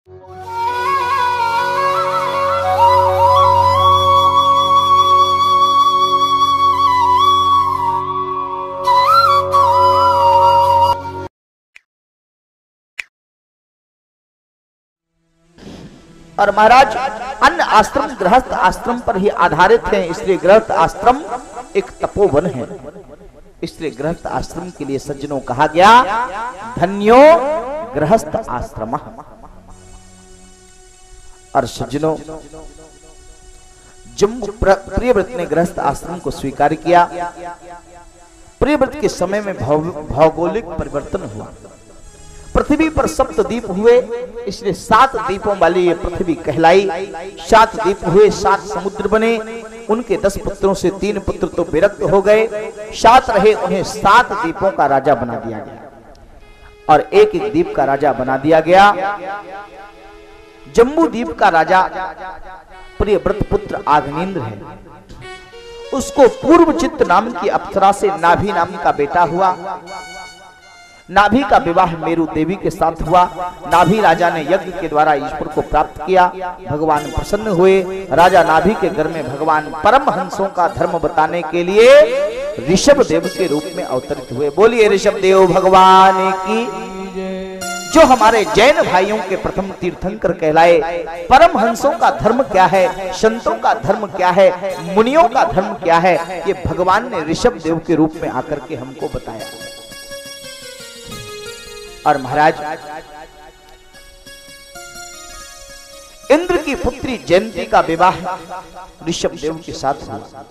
और महाराज अन्य आश्रम गृहस्थ आश्रम पर ही आधारित हैं, इसलिए गृहस्थ आश्रम एक तपोवन है। इसलिए गृहस्थ आश्रम के लिए सज्जनों कहा गया धन्यो गृहस्थ आश्रम। और सज्जनों जम्मू प्रियव्रत ने गृहस्थ आश्रम को स्वीकार किया। प्रियव्रत के समय में भौगोलिक परिवर्तन हुआ, पृथ्वी पर 7 द्वीप हुए, इसलिए 7 द्वीपों वाली ये पृथ्वी कहलाई। 7 द्वीप हुए, 7 समुद्र बने। उनके 10 पुत्रों से 3 पुत्र तो विरक्त हो गए, 7 रहे, उन्हें 7 द्वीपों का राजा बना दिया गया और एक एक द्वीप का राजा बना दिया गया। जम्बू द्वीप का राजा प्रियव्रत पुत्र आग्नेन्द्र है। उसको पूर्वचित्त नाम की अप्सरा से नाभि नाम का बेटा हुआ। नाभि का विवाह मेरु देवी के साथ हुआ। नाभि राजा ने यज्ञ के द्वारा ईश्वर को प्राप्त किया। भगवान प्रसन्न हुए। राजा नाभि के घर में भगवान परमहंसों का धर्म बताने के लिए ऋषभ देव के रूप में अवतरित हुए। बोलिए ऋषभ देव भगवान की। जो हमारे जैन भाइयों के प्रथम तीर्थंकर कहलाए। परमहंसों का धर्म क्या है, संतों का धर्म क्या है, मुनियों का धर्म क्या है, ये भगवान ने ऋषभ देव के रूप में आकर के हमको बताया। और महाराज इंद्र की पुत्री जयंती का विवाह ऋषभ देव के साथ हुआ।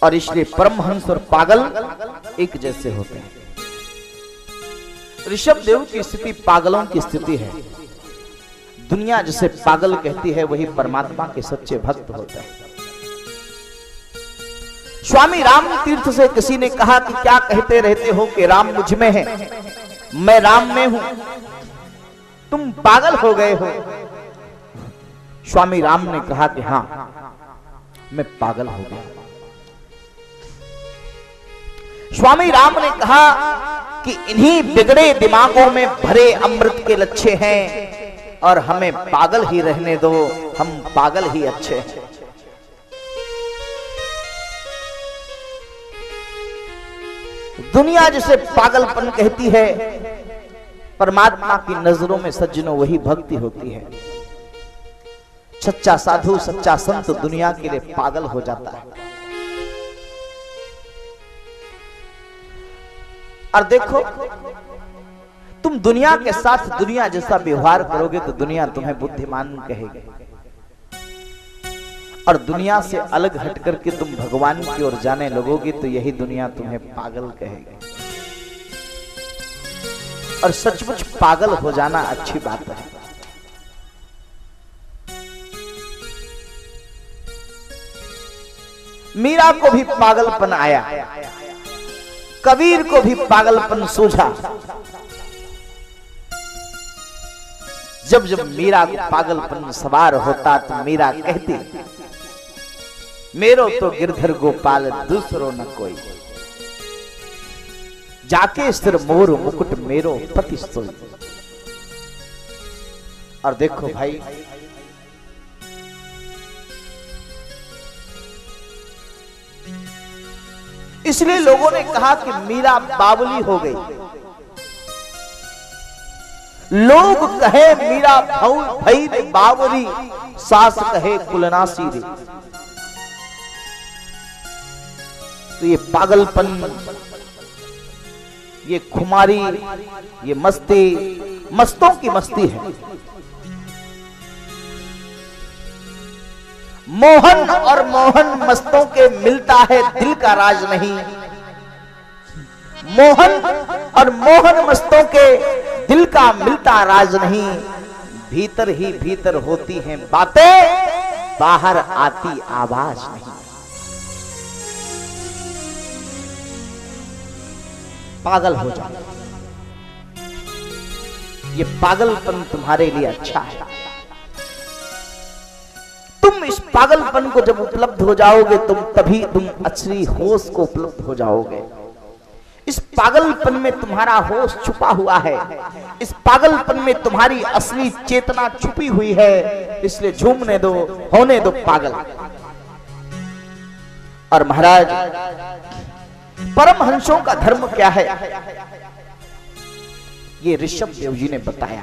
और इसलिए परमहंस और पागल एक जैसे होते हैं। ऋषभ देव की स्थिति पागलों की स्थिति है। दुनिया जिसे पागल कहती है वही परमात्मा के सच्चे भक्त होते हैं। स्वामी राम तीर्थ से किसी ने कहा कि क्या कहते रहते हो कि राम मुझ में है, मैं राम में हूं, तुम पागल हो गए हो। स्वामी राम ने कहा कि हां, मैं पागल हो गया। स्वामी राम ने कहा कि इन्हीं बिगड़े दिमागों में भरे अमृत के लच्छे हैं और हमें पागल ही रहने दो, हम पागल ही अच्छे हैं। दुनिया जिसे पागलपन कहती है, परमात्मा की नजरों में सज्जनों वही भक्ति होती है। सच्चा साधु सच्चा संत दुनिया के लिए पागल हो जाता है। और देखो, तुम दुनिया के साथ दुनिया जैसा व्यवहार करोगे तो दुनिया तुम्हें बुद्धिमान कहेगी, और दुनिया से अलग हट करके तुम भगवान की ओर जाने लगोगे तो यही दुनिया तुम्हें पागल कहेगी। और सचमुच पागल हो जाना अच्छी बात है। मीरा को भी पागलपन आया, कबीर को भी पागलपन सूझा। जब जब मीरा को पागलपन सवार होता तो मीरा कहती, मेरो तो गिरधर गोपाल दूसरो न कोई, जाके सिर मोर मुकुट मेरो पति सोई। और देखो भाई, इसलिए लोगों ने कहा कि मीरा बावली हो गई। लोग कहे मीरा भई रे बावली, सास कहे कुलनासी रे। तो ये पागलपन, ये खुमारी, ये मस्ती मस्तों की मस्ती है। मोहन और मोहन मस्तों के मिलता है, दिल का राज नहीं। मोहन और मोहन मस्तों के दिल का मिलता राज नहीं। भीतर ही भीतर होती हैं बातें, बाहर आती आवाज नहीं। पागल हो जाओ, ये पागलपन तुम्हारे लिए अच्छा है। तुम इस पागलपन को जब उपलब्ध हो जाओगे तुम असली होश को उपलब्ध हो जाओगे। इस पागलपन में तुम्हारा होश छुपा हुआ है, इस पागलपन में तुम्हारी असली चेतना छुपी हुई है, इसलिए झूमने दो, होने दो पागल। और महाराज परमहंसों का धर्म क्या है, ये ऋषभ देव जी ने बताया।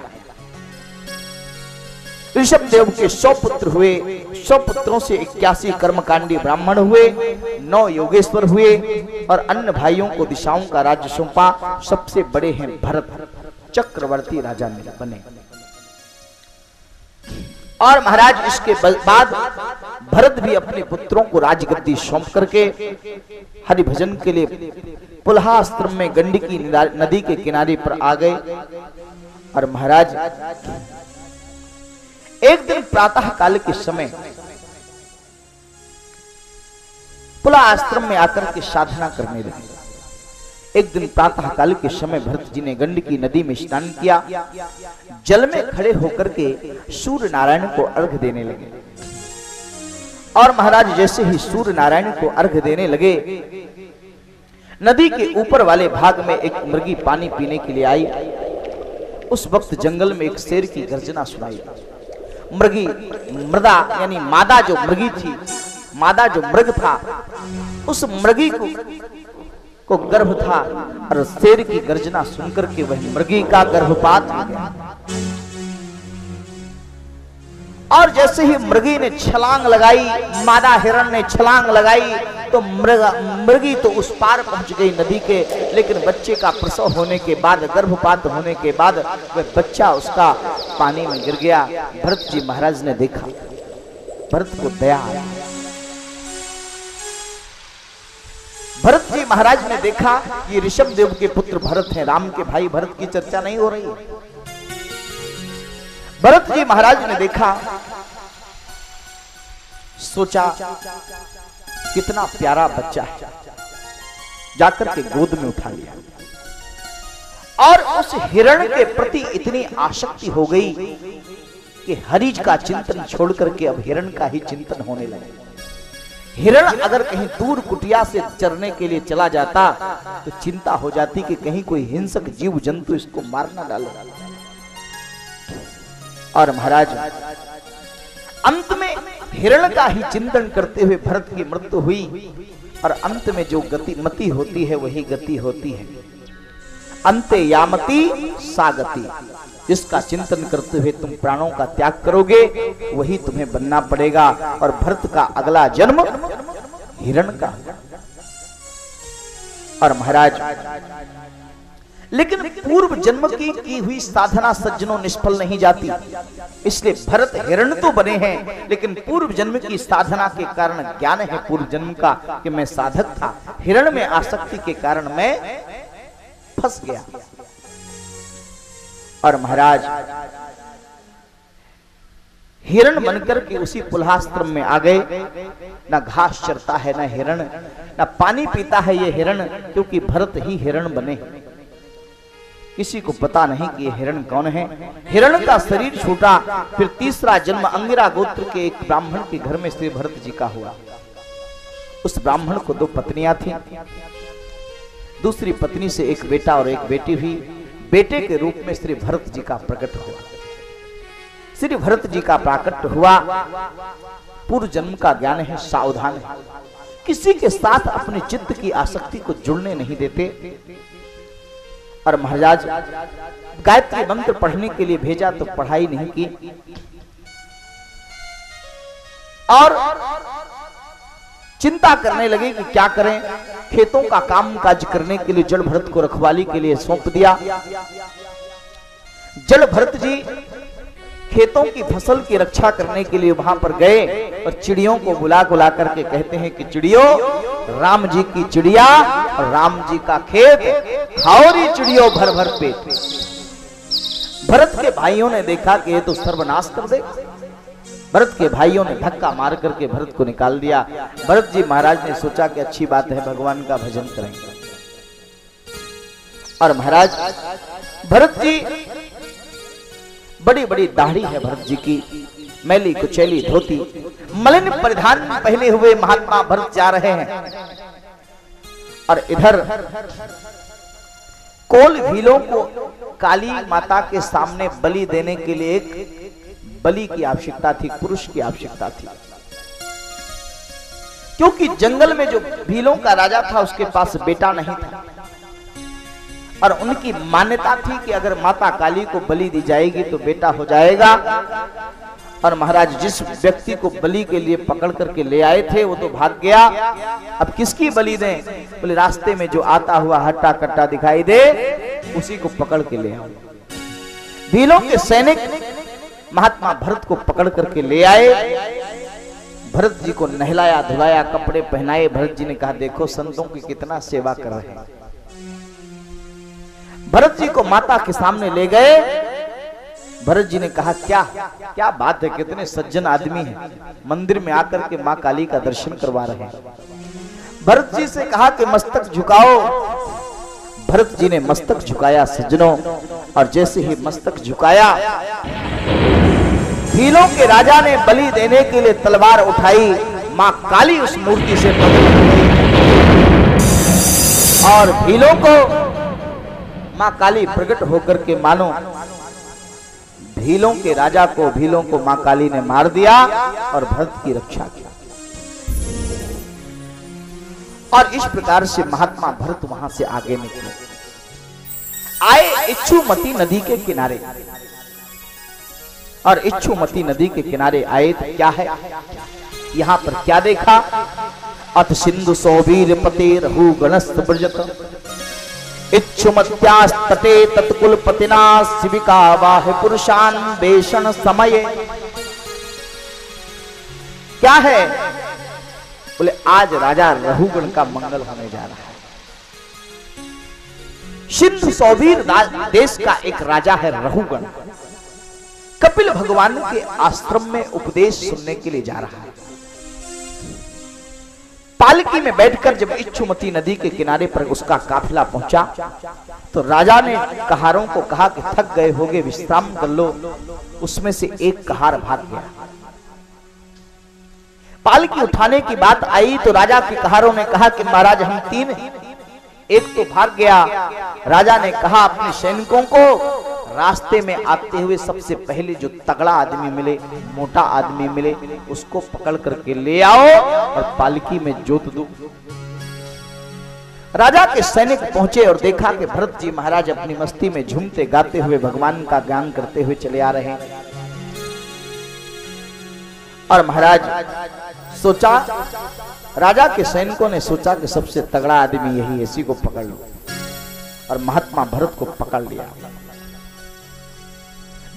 ऋषभ देव के 100 पुत्र हुए, 100 पुत्रों से 81 कर्मकांडी ब्राह्मण हुए, 9 योगेश्वर हुए और अन्य भाइयों को दिशाओं का राज्य सौंपा। सबसे बड़े हैं भरत, चक्रवर्ती राजा बने। और महाराज इसके बाद भरत भी अपने पुत्रों को राजगद्दी सौंप करके हरि भजन के लिए पुल्हास्त्रम में गंडकी नदी के किनारे पर आ गए। और महाराज एक दिन प्रातः काल के समय पुल्हास्त्रम में आकर के साधना करने लगे। एक दिन प्रातः काल के समय भरत जी ने गंडकी नदी में स्नान किया, जल में खड़े होकर के सूर्य नारायण को अर्घ देने लगे। और महाराज जैसे ही सूर्य नारायण को अर्घ देने लगे, नदी के ऊपर वाले भाग में एक मृगी पानी पीने के लिए आई। उस वक्त जंगल में एक शेर की गर्जना सुनाई। मृगी, मृदा यानी मादा जो मृगी थी, मादा जो मृग था, उस मृगी को गर्भ था और शेर की गर्जना सुनकर के वह मृगी का गर्भपात हो गया। और जैसे ही मृगी ने छलांग लगाई, मादा हिरण ने छलांग लगाई, तो मृगी तो उस पार पहुंच गई नदी के। लेकिन बच्चे का प्रसव होने के बाद, गर्भपात होने के बाद वह बच्चा उसका पानी में गिर गया। भरत जी महाराज ने देखा, भरत को दया आया। भरत जी महाराज ने देखा ये ऋषभ देव के पुत्र भरत हैं, राम के भाई भरत की चर्चा नहीं हो रही है। भरत जी महाराज ने देखा, सोचा कितना प्यारा बच्चा है, जाकर के गोद में उठा लिया। और उस हिरण के प्रति इतनी आसक्ति हो गई कि हरि का चिंतन छोड़ करके अब हिरण का ही चिंतन होने लगा। हिरण अगर कहीं दूर कुटिया से चरने के लिए चला जाता तो चिंता हो जाती कि कहीं कोई हिंसक जीव जंतु इसको मार ना डाले। और महाराज अंत में हिरण का ही चिंतन करते हुए भरत की मृत्यु हुई। और अंत में जो मति होती है वही गति होती है। अंते यामति सा गति, जिसका चिंतन करते हुए तुम प्राणों का त्याग करोगे वही तुम्हें बनना पड़ेगा। और भरत का अगला जन्म हिरण का। और महाराज लेकिन पूर्व जन्म की हुई साधना सज्जनों निष्फल नहीं जाती। इसलिए भरत हिरण तो बने हैं, लेकिन पूर्व जन्म की साधना के कारण ज्ञान है पूर्व जन्म का कि मैं साधक था, हिरण में आसक्ति के कारण मैं फंस गया। और महाराज हिरण बनकर के उसी पुल्हास्त्रम में आ गए। ना घास चरता है ना हिरण, ना पानी पीता है ये हिरण, क्योंकि भरत ही हिरण बने। किसी को पता नहीं कि ये हिरण कौन है। हिरण का शरीर छूटा, फिर तीसरा जन्म अंगिरा गोत्र के एक ब्राह्मण के घर में श्री भरत जी का हुआ। उस ब्राह्मण को 2 पत्नियां थी। दूसरी पत्नी से एक बेटा और एक बेटी हुई। बेटे के रूप में श्री भरत जी का प्रकट हुआ। श्री भरत जी का प्राकट्य हुआ। पूर्व जन्म का ज्ञान है, सावधान है, किसी के साथ अपने चित्त की आसक्ति को जुड़ने नहीं देते। और महाराज गायत्री मंत्र पढ़ने के लिए भेजा तो पढ़ाई नहीं की। और चिंता करने लगे कि क्या करें। खेतों का काम काज करने के लिए जल भरत को रखवाली के लिए सौंप दिया। जल भरत जी खेतों की फसल की रक्षा करने के लिए वहां पर गए और चिड़ियों को बुला करके कहते हैं कि चिड़ियों, राम जी की चिड़िया और राम जी का खेत खाओ री चिड़ियों भर भर पेट। भरत के भाइयों ने देखा कि ये तो सर्वनाश कर दे। भरत के भाइयों ने धक्का मार करके भरत को निकाल दिया। भरत जी महाराज ने सोचा कि अच्छी बात है, भगवान का भजन करेंगे। और महाराज भरत जी, बड़ी बड़ी दाढ़ी है भरत जी की, मैली कुचैली धोती, मलिन परिधान पहने हुए महात्मा भरत जा रहे हैं। और इधर कोल भीलों को काली माता के सामने बलि देने के लिए एक बलि की आवश्यकता थी, पुरुष की आवश्यकता थी, क्योंकि जंगल में जो भीलों का राजा था उसके पास बेटा नहीं था और उनकी मान्यता थी कि अगर माता काली को बलि दी जाएगी तो बेटा हो जाएगा। और महाराज जिस व्यक्ति को बलि के लिए पकड़ करके ले आए थे वो तो भाग गया, अब किसकी बलि दें? बोले रास्ते में जो आता हुआ हट्टा कट्टा दिखाई दे उसी को पकड़ के ले आओ। भीलों के सैनिक महात्मा भरत को पकड़ करके ले आए, भरत जी को नहलाया धुलाया, कपड़े पहनाए। भरत जी ने कहा देखो संतों की कितना सेवा कर रहे हैं। भरत जी को माता के सामने ले गए। भरत जी ने कहा क्या क्या बात है, कितने सज्जन आदमी हैं, मंदिर में आकर के मां काली का दर्शन करवा रहे हैं। भरत जी से कहा कि मस्तक झुकाओ। भरत जी ने मस्तक झुकाया सज्जनों, और जैसे ही मस्तक झुकाया भीलों के राजा ने बलि देने के लिए तलवार उठाई। मां काली उस मूर्ति से प्रकट हो गई और भीलों को मां काली प्रकट होकर के मानो भीलों के राजा को, भीलों को मां काली ने मार दिया और भरत की रक्षा की। और इस प्रकार से महात्मा भरत वहां से आगे निकले, आए इच्छुमती नदी के किनारे। और इच्छुमती नदी के किनारे आए तो क्या है, यहां पर क्या देखा? अथ सिंधु सौवीर पते रहु गणस्त ब्रजत इच्छुमत्यास्तटे तत्कुलपतिना शिविका वाह पुरुषान बेषण समय। क्या है? बोले आज राजा रहुगण का मंगल होने जा रहा है। सिंधु सौवीर देश का एक राजा है रहुगण, कपिल भगवान के आश्रम में उपदेश सुनने के लिए जा रहा है। पालकी में बैठकर जब इच्छुमती नदी के किनारे पर उसका काफिला पहुंचा तो राजा ने कहारों को कहा कि थक गए होगे, विश्राम कर लो। उसमें से एक कहार भाग गया। पालकी उठाने की बात आई तो राजा के कहारों ने कहा कि महाराज हम तीन हैं, एक तो भाग गया। राजा ने कहा अपने सैनिकों को रास्ते में आते हुए सबसे पहले जो तगड़ा आदमी मिले, मोटा आदमी मिले, उसको पकड़ करके ले आओ और पालकी में जोत दो। राजा के सैनिक पहुंचे और देखा कि भरत जी महाराज अपनी मस्ती में झूमते गाते हुए भगवान का गान करते हुए चले आ रहे हैं। और महाराज सोचा, राजा के सैनिकों ने सोचा कि सबसे तगड़ा आदमी यही है, इसी को पकड़ लो। और महात्मा भरत को पकड़ लिया।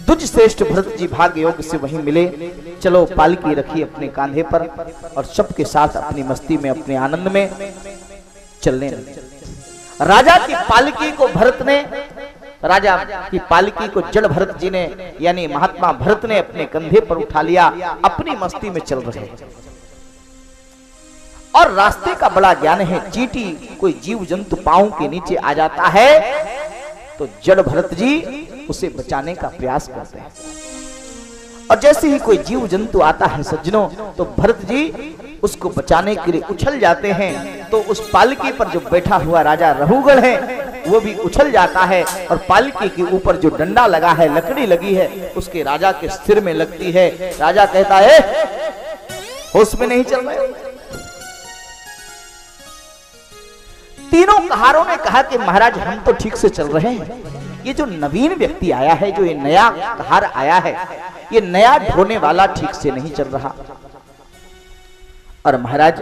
दुज श्रेष्ठ भरत जी भाग्य योग से वहीं मिले। चलो पालकी रखी अपने कांधे पर और सबके साथ अपनी मस्ती में, अपने आनंद में चलने लगे। राजा की पालकी को भरत ने, राजा की पालकी को जड़ भरत जी ने यानी महात्मा भरत ने अपने कंधे पर उठा लिया, अपनी मस्ती में चल रहे। और रास्ते का बड़ा ज्ञान है, चींटी कोई जीव जंतु पांव के नीचे आ जाता है तो जड़ भरत जी उसे बचाने का प्रयास करते हैं। और जैसे ही कोई जीव जंतु आता है सज्जनों तो भरत जी उसको बचाने के लिए उछल जाते हैं। तो उस पालकी पर जो बैठा हुआ राजा रहुगण है वो भी उछल जाता है और पालकी के ऊपर जो डंडा लगा है, लकड़ी लगी है, उसके राजा के सिर में लगती है। राजा कहता है होश में नहीं चल रहे। तीनों कहारों ने कहा कि महाराज हम तो ठीक से चल रहे हैं, ये जो नवीन व्यक्ति आया है, जो ये नया कहार आया है, ये नया ढोने वाला ठीक से नहीं चल रहा। और महाराज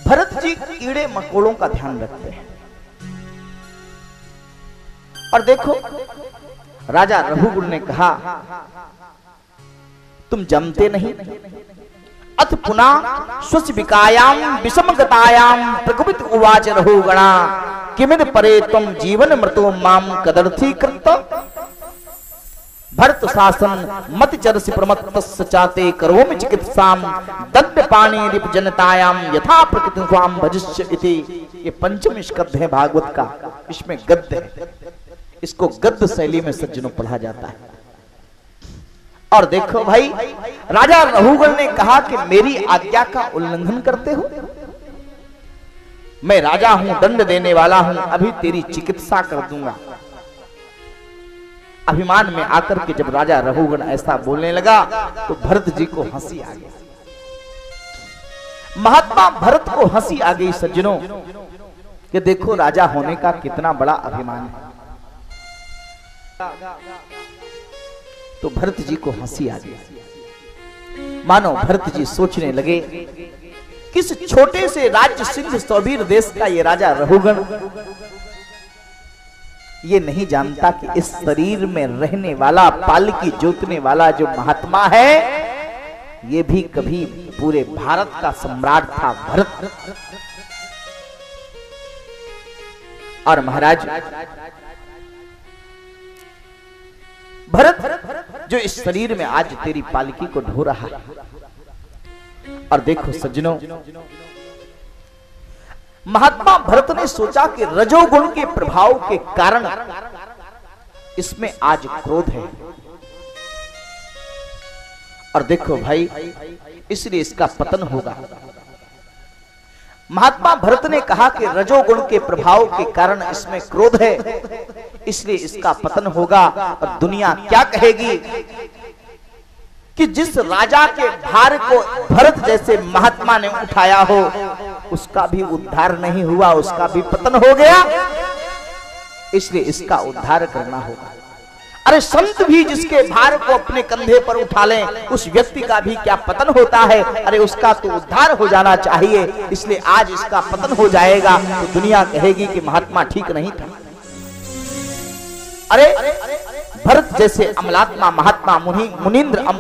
भरत जी कीड़े मकोड़ों का ध्यान रखते हैं। और देखो राजा रहुगुण ने कहा तुम जमते नहीं। अथ पुनः स्वस्विकायाम विषमगतायाम प्रकुपित उवाच रहुगणा किमिद परे तुम जीवन मृतो माम कदर्थी कृत। भरत शासन मत चरसि प्रमत्तस्य चाते करोमि चिकित्साम दद्य पाणी रिप जनतायाम यथा प्रकृति स्वाम भजिष्य इति। ये पंचम स्कंध है भागवत का, इसमें गद्य है, इसको गद्य शैली में सज्जनों पढ़ा जाता है। और देखो भाई राजा रहुगण ने कहा कि मेरी आज्ञा का उल्लंघन करते हो, मैं राजा हूं, दंड देने वाला हूं, अभी तेरी चिकित्सा कर दूंगा। अभिमान में आकर के जब राजा रघुगण ऐसा बोलने लगा तो भरत जी को हंसी आ गई। महात्मा भरत को हंसी आ गई सज्जनों कि देखो राजा होने का कितना बड़ा अभिमान है। तो भरत जी को हंसी आ गई। मानो भरत जी सोचने लगे, किस छोटे से राज्य सिंध सौबीर देश का ये राजा रघुगण ये नहीं जानता कि इस शरीर में रहने वाला, पालकी जोतने वाला जो महात्मा है, ये भी कभी पूरे भारत का सम्राट था भरत। और महाराज भरत जो इस शरीर में आज तेरी पालकी को ढो रहा है। और देखो सज्जनों, महात्मा भरत ने सोचा कि रजोगुण के प्रभाव के कारण इसमें आज क्रोध है। और देखो भाई, इसलिए इसका पतन होगा। महात्मा भरत ने कहा कि रजोगुण के प्रभाव के कारण इसमें क्रोध है, इसलिए इसका पतन होगा। और दुनिया क्या कहेगी कि जिस राजा के भार को भरत जैसे महात्मा ने उठाया हो, उसका भी उद्धार नहीं हुआ, उसका भी पतन हो गया, इसलिए इसका उद्धार करना होगा। अरे संत भी जिसके भार को अपने कंधे पर उठा लें, उस व्यक्ति का भी क्या पतन होता है। अरे उसका तो उद्धार हो जाना चाहिए, इसलिए आज इसका पतन हो जाएगा तो दुनिया कहेगी कि महात्मा ठीक नहीं था। अरे भरत जैसे अमलात्मा महात्मा मुनींद्र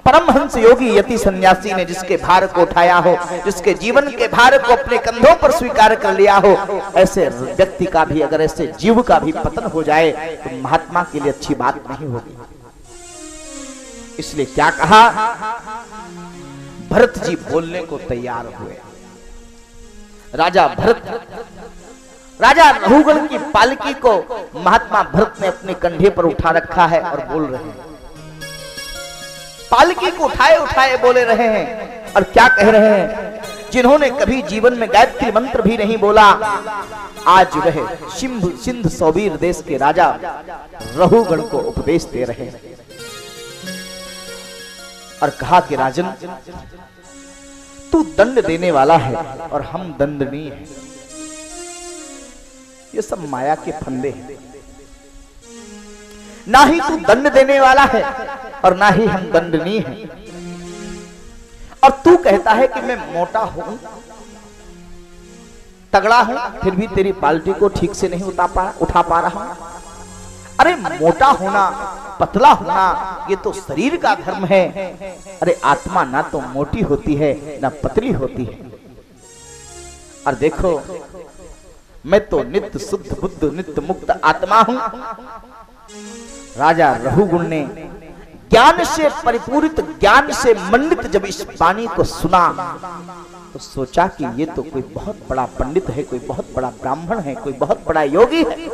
परमहंस योगी यति सन्यासी ने जिसके भार को उठाया हो, जिसके जीवन के भार को अपने कंधों पर स्वीकार कर लिया हो, ऐसे व्यक्ति का भी, अगर ऐसे जीव का भी पतन हो जाए तो महात्मा के लिए अच्छी बात नहीं होगी। इसलिए क्या कहा, भरत जी बोलने को तैयार हुए। राजा भरत, राजा रघुगण की पालकी को महात्मा भरत ने अपने कंधे पर उठा रखा है और बोल रहे हैं। पालकी को उठाए उठाए बोले रहे हैं। और क्या कह रहे हैं, जिन्होंने कभी जीवन में गायत्री मंत्र भी नहीं बोला, आज वह सिंध सौबीर देश के राजा रघुगण को उपदेश दे रहे हैं। और कहा कि राजन, तू दंड देने वाला है और हम दंडनीय हैं। ये सब माया के फंदे हैं। ना ही तू दंड देने वाला है और ना ही हम दंडनीय हैं। और तू कहता है कि मैं मोटा हूं, तगड़ा हूं, फिर भी तेरी पालकी को ठीक से नहीं उठा पा रहा हूं। अरे मोटा होना, पतला होना, ये तो शरीर का धर्म है। अरे आत्मा ना तो मोटी होती है ना पतली होती है। और देखो, मैं तो नित्य शुद्ध बुद्ध, नित्य मुक्त आत्मा हूं। राजा रघुगुण ने ज्ञान से परिपूरित, ज्ञान से मंडित जब इस वाणी को सुना तो सोचा कि ये तो कोई बहुत बड़ा पंडित है, कोई बहुत बड़ा ब्राह्मण है, कोई बहुत बड़ा योगी है।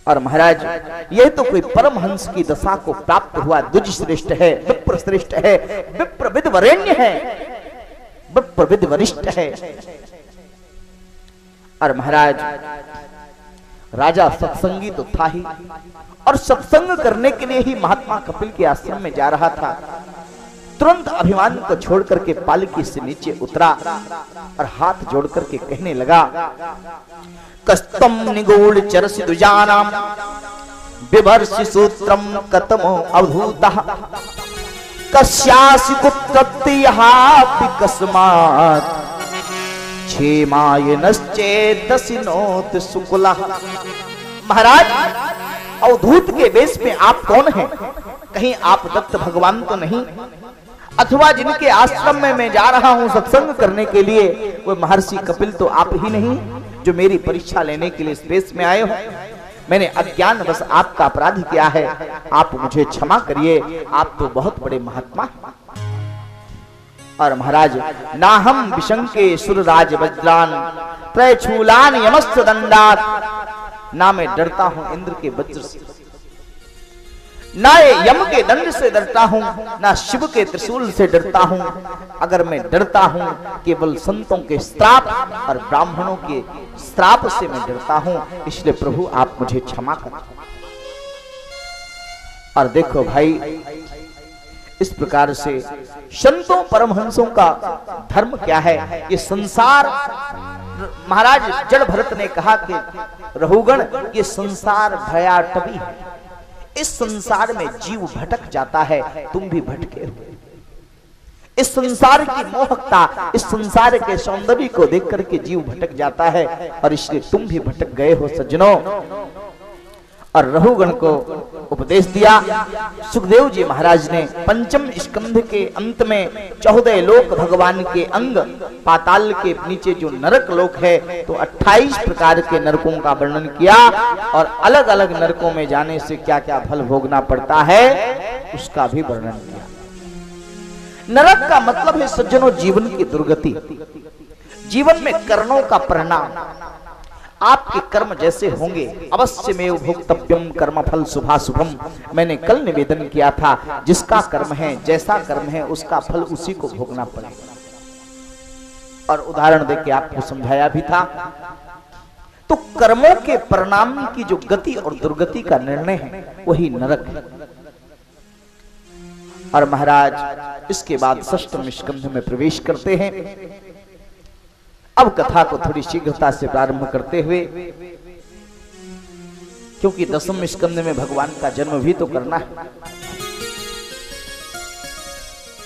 और महाराज, यह तो कोई परमहंस की दशा को प्राप्त हुआ द्विज श्रेष्ठ है, विप्र श्रेष्ठ है, विप्रविद वरेण्य है, विप्रविद वरिष्ठ है। और महाराज, राजा सत्संगी तो था ही, और सत्संग करने के लिए ही महात्मा कपिल के आश्रम में जा रहा था। तुरंत अभिमान को छोड़ करके पालकी से नीचे उतरा और हाथ जोड़ करके कहने लगा, कस्तम निगूढ़ चरसि दुजानाम बिभर्षि सूत्रम कतमो अवधूतः कस्यासि कुत्रत्यहापि कस्मात् क्षेमाय नश्चेतसि नोत सुकुलः। महाराज, अवधूत के वेश में आप कौन हैं? कहीं आप दत्त भगवान तो नहीं? अथवा जिनके आश्रम में मैं जा रहा हूं सत्संग करने के लिए, वो महर्षि कपिल तो आप ही नहीं जो मेरी परीक्षा लेने के लिए इस वेश में आए हो? मैंने अज्ञान बस आपका अपराध किया है, आप मुझे क्षमा करिए, आप तो बहुत बड़े महात्मा हैं। और महाराज, ना हम विशंके सुरराज वज्रान त्रयशूलान यमस्य दंडात, ना मैं डरता हूं इंद्र के वज्र से, ना यम के दंड से डरता हूं, ना शिव के त्रिशूल से डरता हूं। अगर मैं डरता हूं केवल संतों के श्राप और ब्राह्मणों के श्राप से मैं डरता हूं, इसलिए प्रभु आप मुझे क्षमा करें। और देखो भाई, इस प्रकार से संतों परमहंसों का धर्म क्या है। ये संसार, महाराज जड़ भरत ने कहा कि रहुगण ये संसार भयाटवी है, इस संसार में जीव भटक जाता है, तुम भी भटके हो। इस संसार की मोहकता, इस संसार के सौंदर्य को देख करके जीव भटक जाता है, और इसलिए तुम भी भटक गए हो सज्जनों। और रहुगण को उपदेश दिया। सुखदेव जी महाराज ने पंचम स्कंध के अंत में 14 लोक भगवान के अंग, पाताल के नीचे जो नरक लोक है, तो 28 प्रकार के नरकों का वर्णन किया, और अलग अलग नरकों में जाने से क्या क्या फल भोगना पड़ता है उसका भी वर्णन किया। नरक का मतलब है सज्जनों जीवन की दुर्गति, जीवन में कर्मों का परिणाम। आपके कर्म जैसे होंगे, अवश्य में भोक्तव्यम कर्म फल शुभाशुभम। मैंने कल निवेदन किया था, जिसका कर्म है, जैसा कर्म है, उसका फल उसी को भोगना पड़ेगा। और उदाहरण देके आपको समझाया भी था। तो कर्मों के परिणाम की जो गति और दुर्गति का निर्णय है वही नरक है। और महाराज इसके बाद षष्ठम स्कंध में प्रवेश करते हैं। अब कथा को थोड़ी शीघ्रता से प्रारंभ करते हुए, क्योंकि दसम स्कंद में भगवान का जन्म भी तो करना है,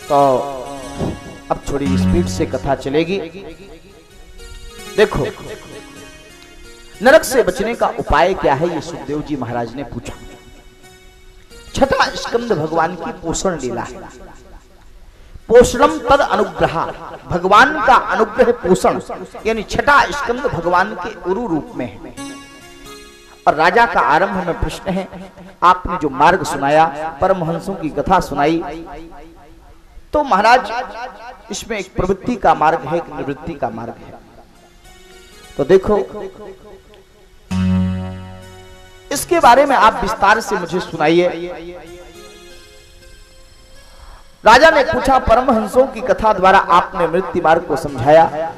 तो अब थोड़ी स्पीड से कथा चलेगी। देखो, नरक से बचने का उपाय क्या है, ये सुखदेव जी महाराज ने पूछा। छठा स्कंद भगवान की पोषण लीला है। पोषणम तद अनुग्रह, भगवान का अनुग्रह पोषण, यानी छठा स्कंद भगवान के उरु रूप में है। और राजा का आरंभ में प्रश्न है, आपने जो मार्ग सुनाया, परमहंसों की कथा सुनाई, तो महाराज इसमें एक प्रवृत्ति का मार्ग है, एक निवृत्ति का मार्ग है। तो देखो, इसके बारे में आप विस्तार से मुझे सुनाइए। राजा ने पूछा, परमहंसों की कथा द्वारा आपने मृत्यु मार्ग को समझाया,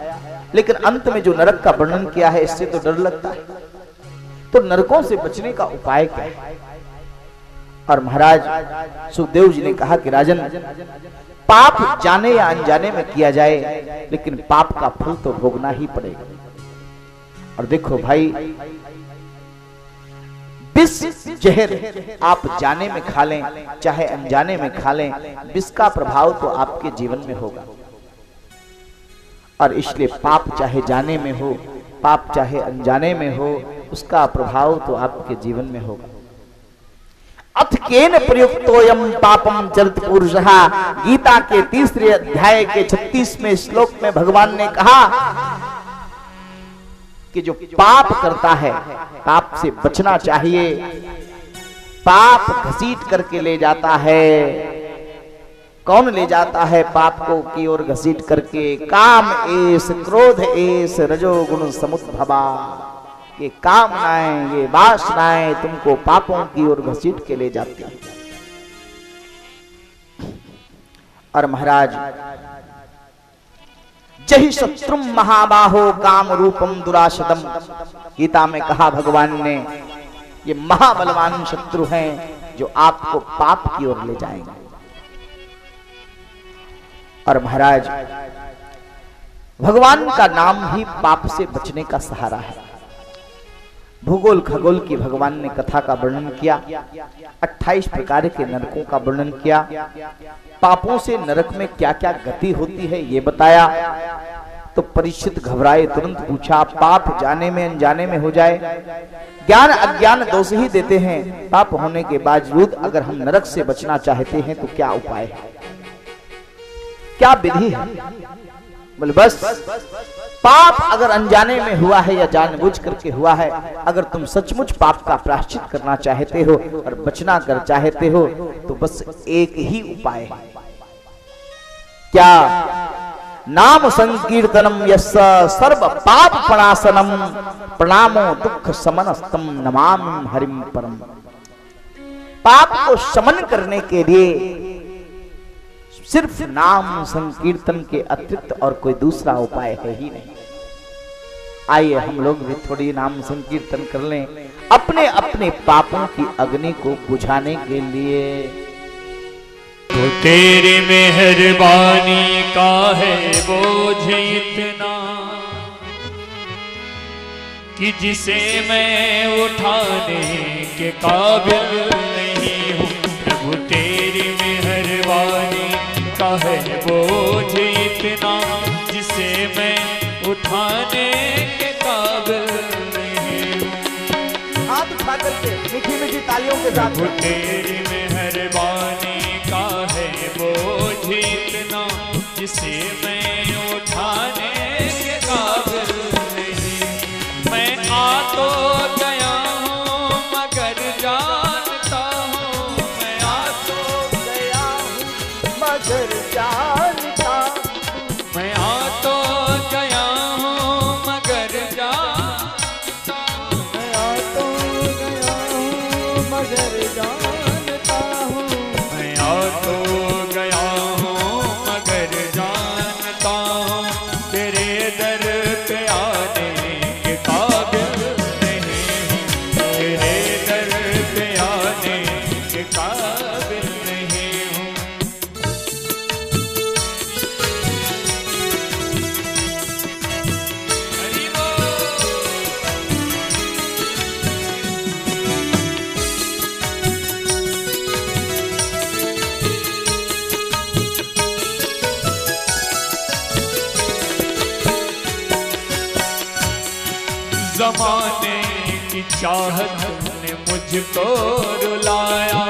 लेकिन अंत में जो नरक का वर्णन किया है, इससे तो डर लगता है। तो नरकों से बचने का उपाय क्या है? और महाराज सुखदेव जी ने कहा कि राजन, पाप जाने या अनजाने में किया जाए, लेकिन पाप का फल तो भोगना ही पड़ेगा। और देखो भाई, विष जहर आप जाने में खा लें चाहे अनजाने में खा लें, विष का प्रभाव तो आपके जीवन में होगा। और इसलिए पाप चाहे जाने में हो, पाप चाहे अनजाने में हो, उसका प्रभाव तो आपके जीवन में होगा। अथ केन प्रयुक्तोयम पापम चरित पुरुषः, गीता के 3 अध्याय के 36वें श्लोक में भगवान ने कहा कि जो पाप करता है, पाप से बचना चाहिए। पाप घसीट करके ले जाता है। कौन ले जाता है पाप को की ओर घसीट करके? काम एस, क्रोध एस, रजोगुण समुद्भवा। ये कामनाएं, ये वासनाएं तुमको पापों की ओर घसीट के ले जाती हैं। और महाराज, जहि शत्रुम महाबाहो काम रूपम दुराशदम, गीता में कहा भगवान ने, ये महाबलवान शत्रु हैं जो आपको पाप की ओर ले जाएंगे। और महाराज, भगवान का नाम ही पाप से बचने का सहारा है। भूगोल खगोल की भगवान ने कथा का वर्णन किया, 28 प्रकार के नरकों का वर्णन किया, पापों से नरक में क्या क्या गति होती है ये बताया। तो परीक्षित घबराए, तुरंत पूछा, पाप जाने में अनजाने में हो जाए, ज्ञान अज्ञान दोष ही देते हैं, पाप होने के बावजूद अगर हम नरक से बचना चाहते हैं तो क्या उपाय है, क्या विधि है? बोले बस, पाप अगर अनजाने में हुआ है या जानबूझ करके हुआ है, अगर तुम सचमुच पाप का प्रायश्चित करना चाहते हो और बचना कर चाहते हो, तो बस एक ही उपाय है। क्या? नाम संकीर्तनम यस्य सर्व पाप प्रणाशनम, प्रणामो दुख समनस्तम, नमामि हरिम परम। पाप को शमन करने के लिए सिर्फ नाम संकीर्तन के अतिरिक्त और कोई दूसरा उपाय है ही नहीं। आइए हम लोग भी थोड़ी नाम संकीर्तन कर लें अपने अपने पापों की अग्नि को बुझाने के लिए। तो तेरी मेहरबानी का है बोझ इतना कि जिसे मैं उठाने के काबिल नहीं हूँ। प्रभु तेरी मेहरबानी का है बोझ इतना जिसे मैं उठाने के काबिल नहीं हूँ। हाथ उठा करके मीठी मीठी तालियों के साथ। प्रभु तेरी मेहरबानी का है बोझ इतना जिसे मैं उठाने के काबिल नहीं। मैं आ तो गया हूँ मगर जानता हूँ, मैं आ तो गया हूँ मगर जानता, मैं आ तो गया हूँ मगर जानता, मैं आ तो गया हूँ मगर जानता हूँ, मैं आ तो गया हूँ मगर जानता हूँ तेरे दर पे आने के काबिल नहीं हूँ, तेरे दर पे आने के काबिल नहीं हूँ। हरि बोल। ज़माने की चाहत ने मुझको रुलाया,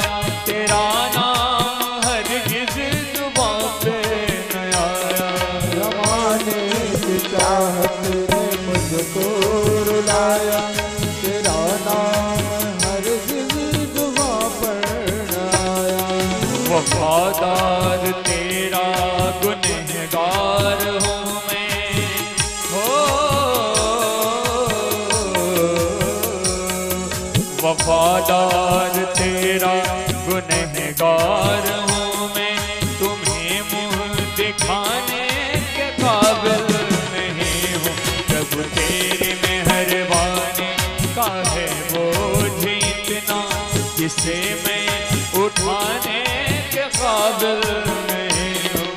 तेरा नाम हरगिज़ ज़ुबां पे न आया। ज़माने की चाहत ने मुझको रुलाया, तेरा नाम हरगिज़ ज़ुबां पर न आया। वफादार तेरा गुनहगार हूँ मैं, हो वफादार तेरा गुनहगार हूँ मैं, तुम्हें मुँह दिखाने के काबिल नहीं हूँ। प्रभु तेरी मेहरबानी का है बोझ इतना जिसे मैं उठाने के काबिल नहीं हूँ।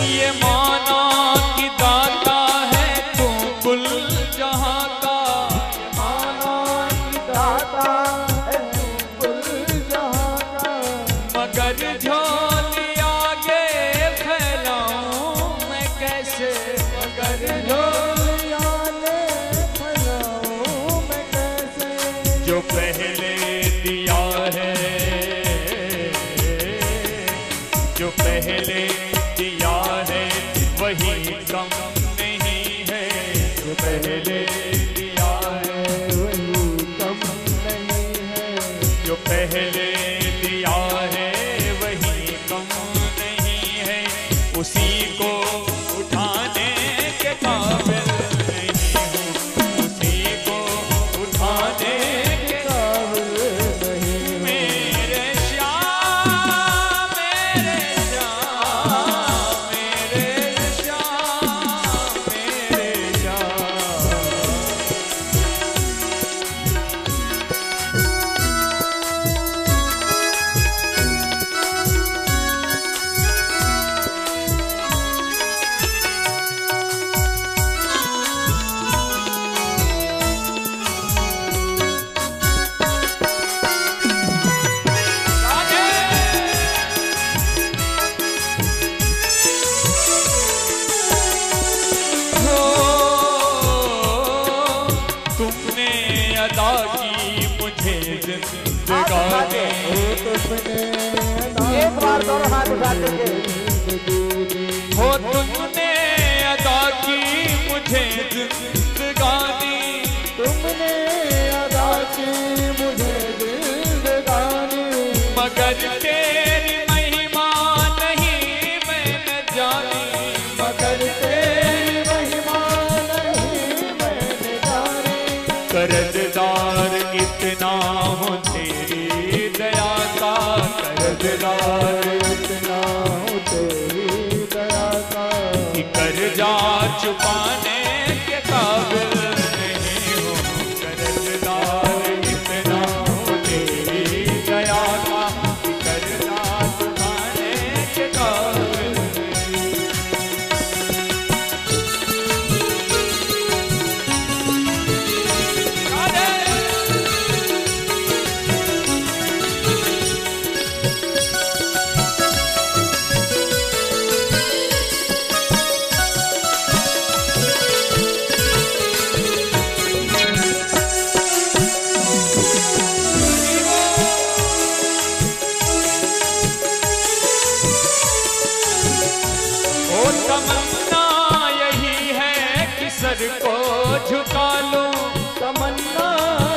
ये माना कि दाता है तू कुल जहाँ का, माना कि दाता है तू कुल जहाँ का, मगर झोली आगे फैलाऊं मैं कैसे, मगर झोलिया ने फैलाऊं मैं कैसे। जो पहले दिया है, जो पहले दिया है वही कम नहीं है, जो पहले दिया है वही कम नहीं है, जो पहले दिया है वही कम नहीं है, उसी को उठाने के काबिल नहीं हूँ, उसी को उठाने के काबिल नहीं हूँ। मेरे श्याम, मेरे श्याम, मेरे श्याम, मेरे श्याम। ने एक बार दोनों हाथ उठाते थे। हो तुमने अदा की मुझे जिंदगानी, तुमने अदा की मुझे जिंदगानी, मगर तेरी महिमा नहीं मैंने जानी, मगर तेरी महिमा नहीं मैंने जानी। कर्जदार इतना हो तेरी दया का, कर्जदार इतना हो तेरी दया का, कि कर्जा चुकाने के काबिल नहीं हो, कर्जदार इतना हो तेरी दया का, कि कर्जा चुकाने के काबिल नहीं। ओ तमन्ना यही है कि सर को झुका लूं, तमन्ना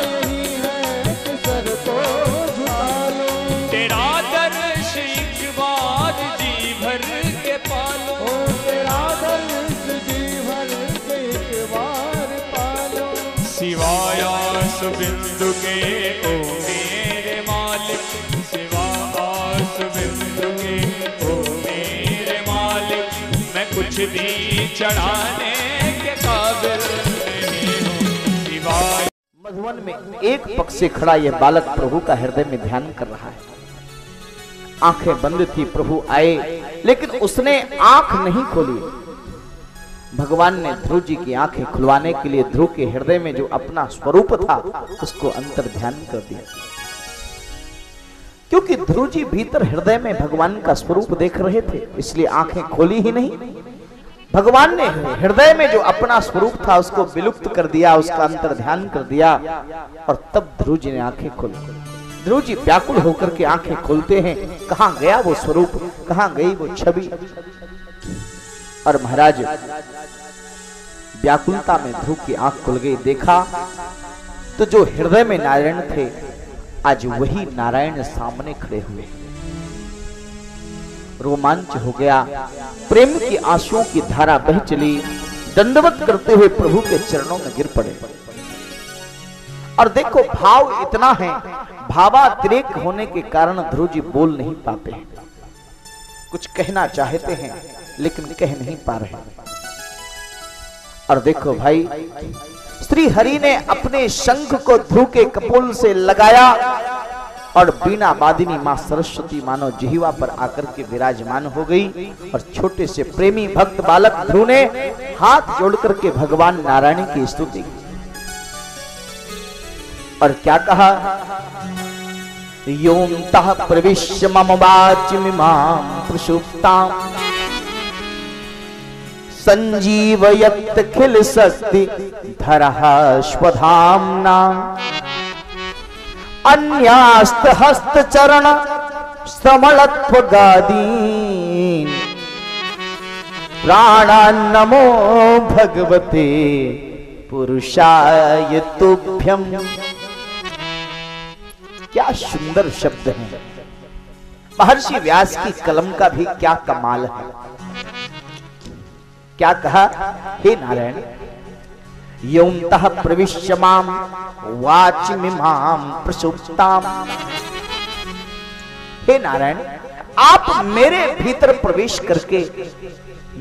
यही है कि सर को झुका लूं, तेरा दर्श एक बार जी भर के पालूं, ओ तेरा दर्श जी भर के एक बार पालो। सिवाय आस बिंदु के ओ मेरे मालिक, सिवाय आस बिंदु के ओ मेरे मालिक, मैं कुछ भी चढ़ाने के काबिल नहीं हूँ, सिवाय। मधुवन में एक पक्ष से खड़ा यह बालक प्रभु का हृदय में ध्यान कर रहा है। आंखें बंद थी, प्रभु आए, लेकिन उसने आंख नहीं खोली। भगवान ने ध्रुव जी की आंखें खुलवाने के लिए ध्रुव के हृदय में जो अपना स्वरूप था उसको अंतर ध्यान कर दिया, क्योंकि ध्रुव जी भीतर हृदय में भगवान का स्वरूप देख रहे थे, इसलिए आंखें खोली ही नहीं। भगवान ने हृदय में जो अपना स्वरूप था उसको विलुप्त कर दिया, उसका अंतर ध्यान कर दिया, और तब ध्रुव जी ने आंखें खोली। ध्रुव जी व्याकुल होकर के आंखें खोलते हैं, कहां गया वो स्वरूप, कहां गई वो छवि। और महाराज व्याकुलता में ध्रुव की आंख खुल गई, देखा तो जो हृदय में नारायण थे आज वही नारायण सामने खड़े हुए। रोमांच हो गया, प्रेम की आंसुओं की धारा बह चली, दंडवत करते हुए प्रभु के चरणों में गिर पड़े। और देखो भाव इतना है, भावातिरेक होने के कारण ध्रुव जी बोल नहीं पाते हैं, कुछ कहना चाहते हैं लेकिन कह नहीं पा रहे। और देखो भाई, श्री हरि ने अपने शंख को ध्रुव के कपोल से लगाया और बीना वादिनी मां सरस्वती मानो जिह्वा पर आकर के विराजमान हो गई, और छोटे से प्रेमी भक्त बालक ध्रुव ने हाथ जोड़ करके भगवान नारायण की स्तुति की। और क्या कहा, योऽन्तः प्रविश्य मम वाचमिमां प्रसुप्तां संजीवयत् खिल शक्ति धरः स्वधाम्ना, अन्यास्त हस्त चरण श्रमणत्व गादीन्, प्राणान्नमो भगवते पुरुषाय तुभ्यम्। क्या सुंदर शब्द हैं, महर्षि व्यास की कलम का भी क्या कमाल है। क्या कहा, हे नारायण, योऽन्तः प्रविश्य मां वाचमिमां प्रसुप्तां। हे नारायण, आप मेरे भीतर प्रवेश करके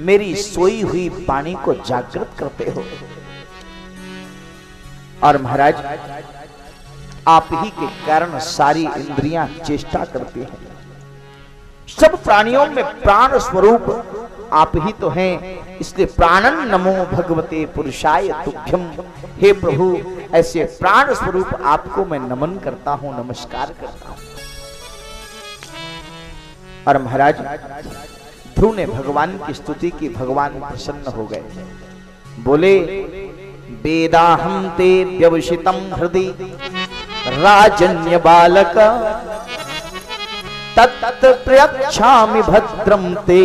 मेरी सोई हुई वाणी को जागृत करते हो। और महाराज, आप ही के कारण सारी इंद्रियां चेष्टा करती हैं। सब प्राणियों में प्राण स्वरूप आप ही तो हैं, इसलिए प्राणन नमो भगवते पुरुषाय तुभ्यम। हे प्रभु, ऐसे प्राण स्वरूप आपको मैं नमन करता हूं, नमस्कार करता हूं। और महाराज, ध्रुव ने भगवान की स्तुति की, भगवान प्रसन्न हो गए, बोले, वेदाहं ते व्यवसितं हृदि राजन्य बालक तत् प्रयच्छामि भद्रम ते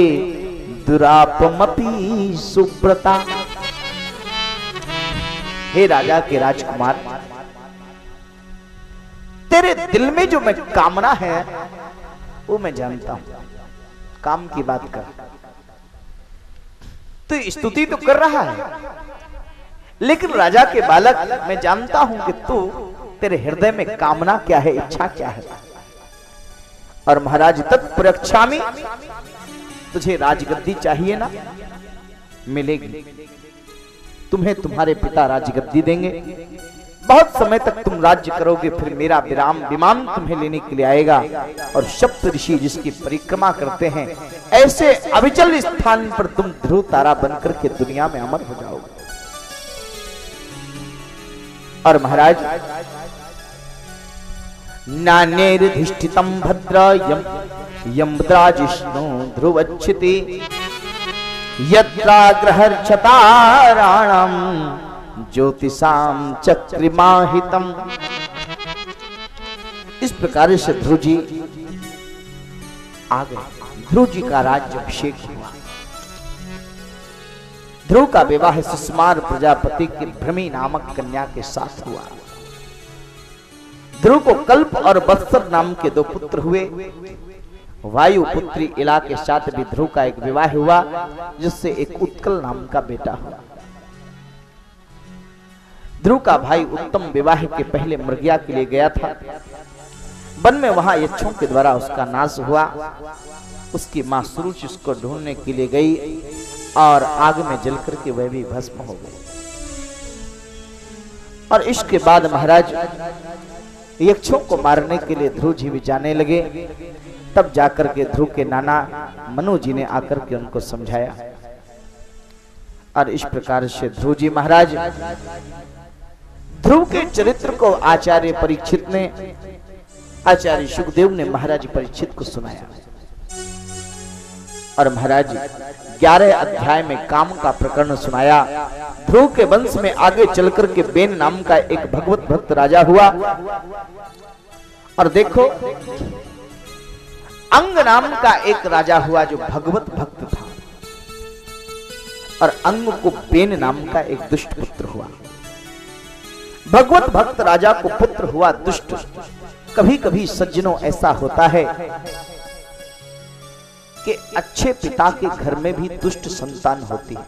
दुरापमपि सुब्रता। हे राजा के राजकुमार, तेरे दिल में जो मैं कामना है वो मैं जानता हूं। काम की बात कर, तो स्तुति तो कर रहा है, लेकिन राजा के बालक मैं जानता हूं कि तू तेरे हृदय में कामना क्या है, इच्छा क्या है। और महाराज तत्प्रयच्छामि, तुझे राजगद्दी चाहिए ना, मिलेगी। तुम्हें तुम्हारे पिता राजगद्दी देंगे, बहुत समय तक तुम राज्य करोगे, फिर मेरा विमान तुम्हें लेने के लिए आएगा। और सप्त ऋषि जिसकी परिक्रमा करते हैं, ऐसे अविचल स्थान पर तुम ध्रुव तारा बनकर के दुनिया में अमर हो जाओगे। और महाराज नान्यैरधिष्ठितं भद्रायं यमद्राजिष्णु ध्रुवच्छिति यत्राग्रहर्षताराणां ज्योतिषां चक्रिमाहितम्। इस प्रकार से ध्रुव जी आ गए। ध्रुव जी का राज्याभिषेक हुआ। ध्रुव का विवाह सुषमार प्रजापति की भ्रमी नामक कन्या के साथ हुआ। ध्रुव को कल्प और बत्सर नाम के दो पुत्र हुए। वायु पुत्री इला के साथ भी ध्रुव का एक विवाह हुआ, जिससे एक उत्कल नाम का बेटा हुआ। ध्रुव का भाई उत्तम विवाह के पहले मृगया के लिए गया था। वन में वहां यक्षों के द्वारा उसका नाश हुआ। उसकी मां सुरुचि उसको ढूंढने के लिए गई और आग में जलकर के वह भी भस्म हो गई। और इसके बाद महाराज यक्षों को मारने के लिए ध्रुव जी भी जाने लगे। तब जाकर के ध्रुव के नाना मनु जी ने आकर के उनको समझाया। और इस प्रकार से ध्रुव जी महाराज, ध्रुव के चरित्र को आचार्य परीक्षित ने, आचार्य सुखदेव ने महाराज परीक्षित को सुनाया। और महाराज 11 अध्याय में काम का प्रकरण सुनाया। ध्रुव के वंश में आगे चलकर के बेन नाम का एक भगवत भक्त राजा हुआ। और देखो, अंग नाम का एक राजा हुआ जो भगवत भक्त था। और अंग को बेन नाम का एक दुष्ट पुत्र हुआ। भगवत भक्त राजा को पुत्र हुआ दुष्ट। कभी कभी सज्जनों ऐसा होता है कि अच्छे पिता के घर में भी दुष्ट संतान होती है।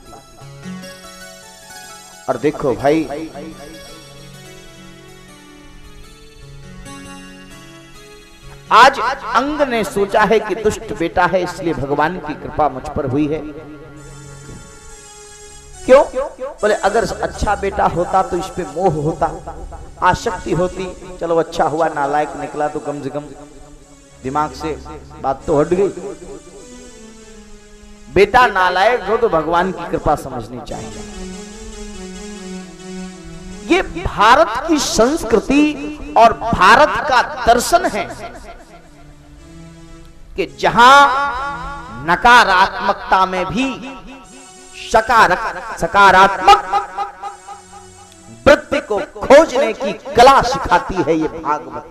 और देखो भाई, आज अंग ने सोचा है कि दुष्ट बेटा है, इसलिए भगवान की कृपा मुझ पर हुई है। क्यों? बोले अगर अच्छा बेटा होता तो इस पे मोह होता, आसक्ति होती। चलो अच्छा हुआ, नालायक निकला तो कम से कम दिमाग से बात तो हट गई। बेटा नालायक हो तो भगवान की कृपा समझनी चाहिए। ये भारत की संस्कृति और भारत का दर्शन है कि जहां नकारात्मकता में भी सकारात्मक वृत्ति को खोजने की कला सिखाती है ये भागवत।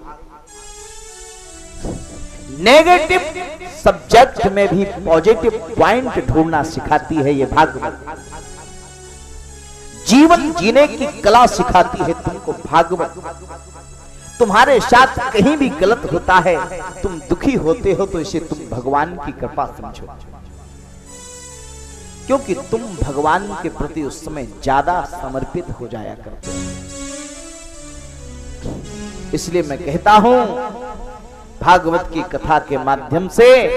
नेगेटिव सब्जेक्ट में भी पॉजिटिव पॉइंट ढूंढना सिखाती है ये भागवत। जीवन जीने की कला सिखाती है तुमको भागवत। तुम्हारे साथ कहीं भी गलत होता है, तुम दुखी होते हो, तो इसे तुम भगवान की कृपा समझो, क्योंकि तुम भगवान के प्रति उस समय ज्यादा समर्पित हो जाया करते हो। इसलिए मैं कहता हूं, भागवत की कथा के माध्यम से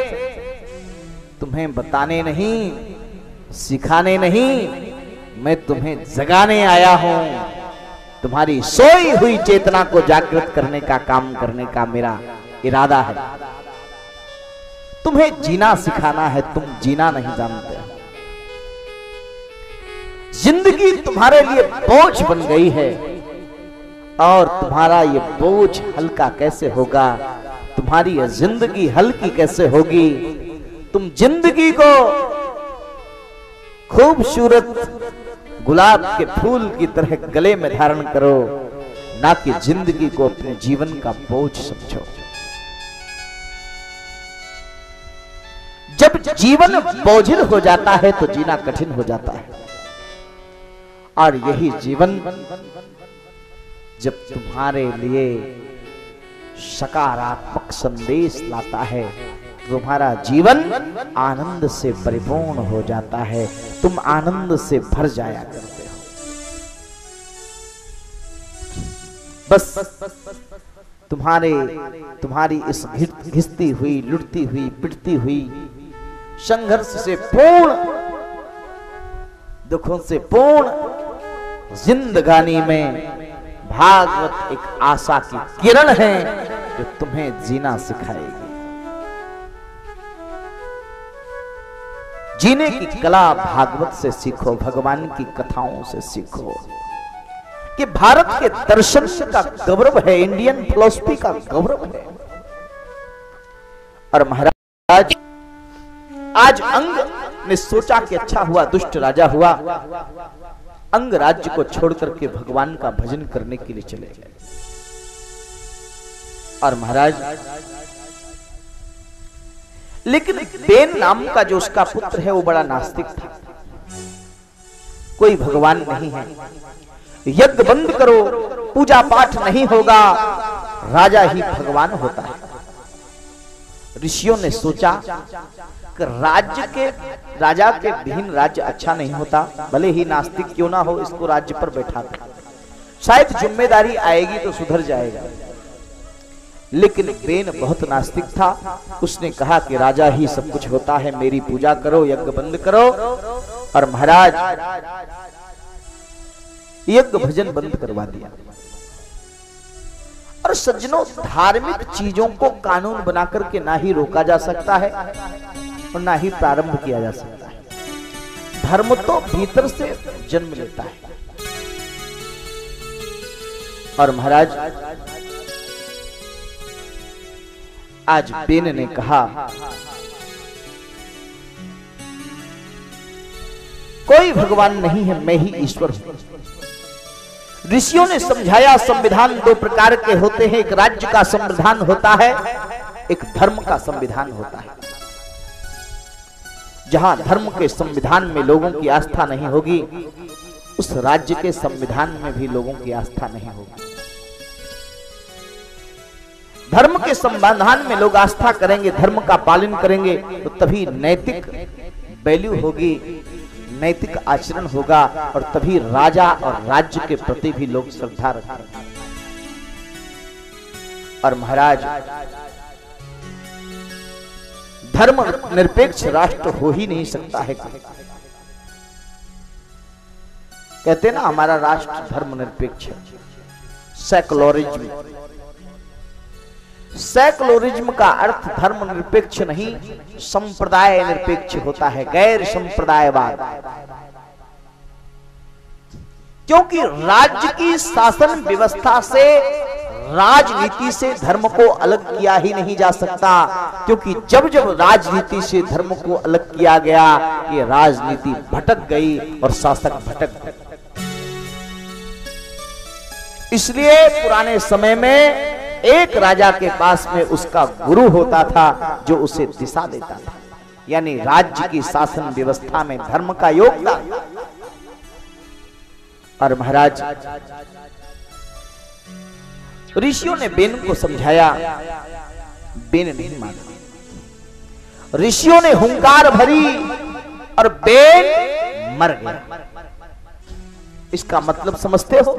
तुम्हें बताने नहीं, सिखाने नहीं, मैं तुम्हें जगाने आया हूं। तुम्हारी सोई हुई चेतना को जागृत करने का काम करने का मेरा इरादा है। तुम्हें जीना सिखाना है, तुम जीना नहीं जानते। जिंदगी तुम्हारे लिए बोझ बन गई है, और तुम्हारा ये बोझ हल्का कैसे होगा, तुम्हारी ये जिंदगी हल्की कैसे होगी। तुम जिंदगी को खूबसूरत गुलाब के फूल की तरह गले में धारण करो, ना कि जिंदगी को अपने जीवन का बोझ समझो। जीवन बोझिल हो जाता है तो जीना कठिन हो जाता है। और यही जीवन जब तुम्हारे लिए सकारात्मक संदेश लाता है, तुम्हारा जीवन आनंद से परिपूर्ण हो जाता है, तुम आनंद से भर जाया करते हो। बस तुम्हारी इस घिसती हुई, लुटती हुई, पिटती हुई, संघर्ष से पूर्ण, दुखों से पूर्ण जिंदगानी में भागवत एक आशा की किरण है जो तुम्हें जीना सिखाएगी। जीने की कला भागवत से सीखो, भगवान की कथाओं से सीखो। कि भारत के दर्शन का गौरव है, इंडियन फिलॉसफी का गौरव है। और महाराज आज अंग ने सोचा कि अच्छा हुआ, दुष्ट राजा हुआ, अंग राज्य को छोड़कर के भगवान का भजन करने के लिए चले गए। और महाराज लेकिन बेन नाम का जो उसका पुत्र है वो बड़ा नास्तिक था, कोई भगवान नहीं है, यज्ञ बंद करो, पूजा पाठ नहीं होगा, राजा ही भगवान होता है। ऋषियों ने सोचा कि राजा के विहीन राज्य अच्छा नहीं होता, भले ही नास्तिक क्यों ना हो, इसको राज्य पर बैठा दे, शायद जिम्मेदारी आएगी तो सुधर जाएगा। लेकिन बेन बहुत नास्तिक था, उसने कहा कि राजा ही सब कुछ होता है, मेरी पूजा करो, यज्ञ बंद करो। और महाराज यज्ञ भजन बंद करवा दिया। और सज्जनों, धार्मिक चीजों को कानून बनाकर के ना ही रोका जा सकता है और ना ही प्रारंभ किया जा सकता है। धर्म तो भीतर से जन्म लेता है। और महाराज आज बेन ने कहा कोई भगवान नहीं है, मैं ही ईश्वर हूं। ऋषियों ने समझाया संविधान दो प्रकार के होते हैं, एक राज्य का संविधान होता है, एक धर्म का संविधान होता है। जहां धर्म के संविधान में लोगों की आस्था नहीं होगी, उस राज्य के संविधान में भी लोगों की आस्था नहीं होगी। धर्म के संविधान में लोग आस्था करेंगे, धर्म का पालन करेंगे, तो तभी नैतिक वैल्यू होगी, नैतिक आचरण होगा, और तभी राजा और राज्य के प्रति भी लोग श्रद्धा रखेंगे। और महाराज धर्म निरपेक्ष राष्ट्र हो ही नहीं सकता है। कहते ना हमारा राष्ट्र धर्म निरपेक्ष है। सेकुलरिज्म का अर्थ धर्म निरपेक्ष नहीं, संप्रदाय निरपेक्ष होता है, गैर संप्रदायवाद। क्योंकि राज्य की शासन व्यवस्था से, राजनीति से धर्म को अलग किया ही नहीं जा सकता। क्योंकि जब जब राजनीति से धर्म को अलग किया गया, ये राजनीति भटक गई और शासक भटक गए। इसलिए पुराने समय में एक राजा के पास में उसका गुरु होता था जो उसे दिशा देता था, यानी राज्य की शासन व्यवस्था में धर्म का योगदान। और महाराज ऋषियों ने बेन को समझाया, बेन नहीं माना। ऋषियों ने हुंकार भरी और बेन मर गया। इसका मतलब समझते हो?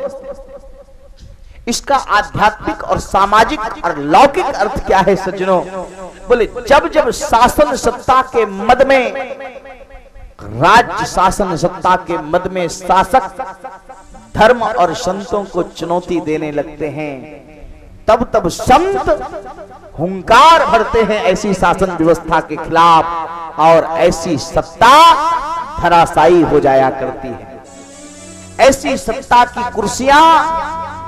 इसका आध्यात्मिक और सामाजिक और लौकिक अर्थ क्या है सज्जनों? बोले जब जब शासन सत्ता के मद में, राज्य शासन सत्ता के मद में शासक धर्म और संतों को चुनौती देने लगते हैं, तब तब संत हुंकार भरते हैं ऐसी शासन व्यवस्था के खिलाफ, और ऐसी सत्ता धराशायी हो जाया करती है। ऐसी सत्ता की कुर्सियां,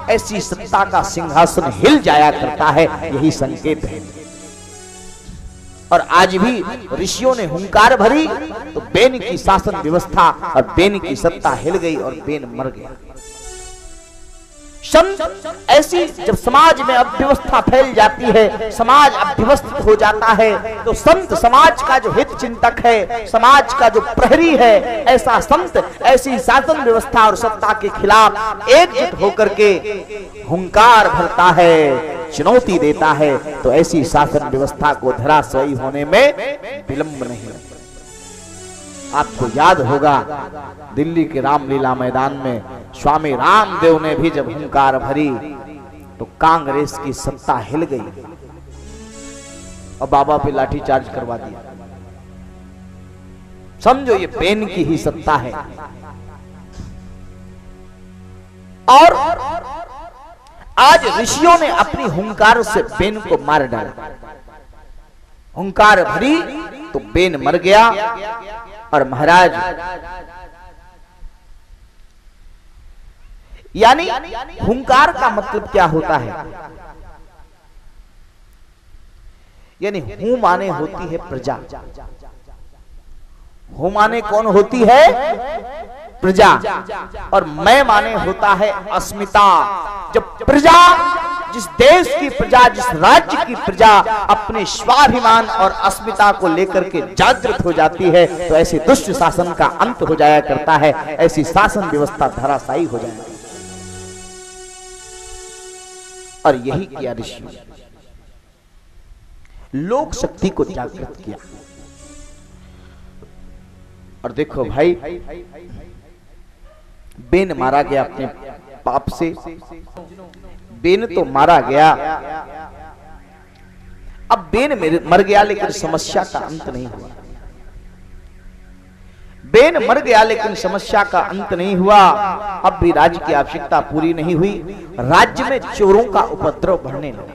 ऐसी सत्ता का सिंहासन हिल जाया करता है, यही संकेत है। और आज भी ऋषियों ने हुंकार भरी तो बेन की शासन व्यवस्था और बेन की सत्ता हिल गई और बेन मर गया। संत ऐसी जब समाज में अव्यवस्था फैल जाती है, समाज अव्यवस्थित हो जाता है, तो संत समाज का जो हित चिंतक है, समाज का जो प्रहरी है, ऐसा संत ऐसी शासन व्यवस्था और सत्ता के खिलाफ एकजुट होकर के हुंकार भरता है, चुनौती देता है। तो ऐसी शासन व्यवस्था को धराशायी होने में विलंब नहीं। आपको याद होगा दिल्ली के रामलीला मैदान में स्वामी रामदेव ने भी जब हुंकार भरी तो कांग्रेस की सत्ता हिल गई और बाबा पे लाठीचार्ज करवा दिया। समझो ये बेन की ही सत्ता है। और आज ऋषियों ने अपनी हुंकार से बेन को मार डाला। हुंकार भरी तो बेन मर गया। और महाराज यानी हुंकार का मतलब क्या होता है? यानी हूं माने होती है प्रजा। हूं माने कौन होती है? प्रजा। और मैं माने होता है अस्मिता। जब प्रजा, जिस देश की प्रजा, जिस राज्य की प्रजा अपने स्वाभिमान और अस्मिता को लेकर के जागृत हो जाती है, तो ऐसे दुष्ट शासन का अंत हो जाया करता है, ऐसी शासन व्यवस्था धराशायी हो जाएगी। और यही किया ऋषियों ने, लोक शक्ति को जागृत किया। और देखो भाई, बेन मारा गया अपने पाप से। बेन तो मारा गया, अब बेन मर गया लेकिन समस्या का अंत नहीं हुआ। बेन मर गया लेकिन समस्या का अंत नहीं हुआ। अब भी राज्य की आवश्यकता पूरी नहीं हुई। राज्य में चोरों का उपद्रव बढ़ने लगा।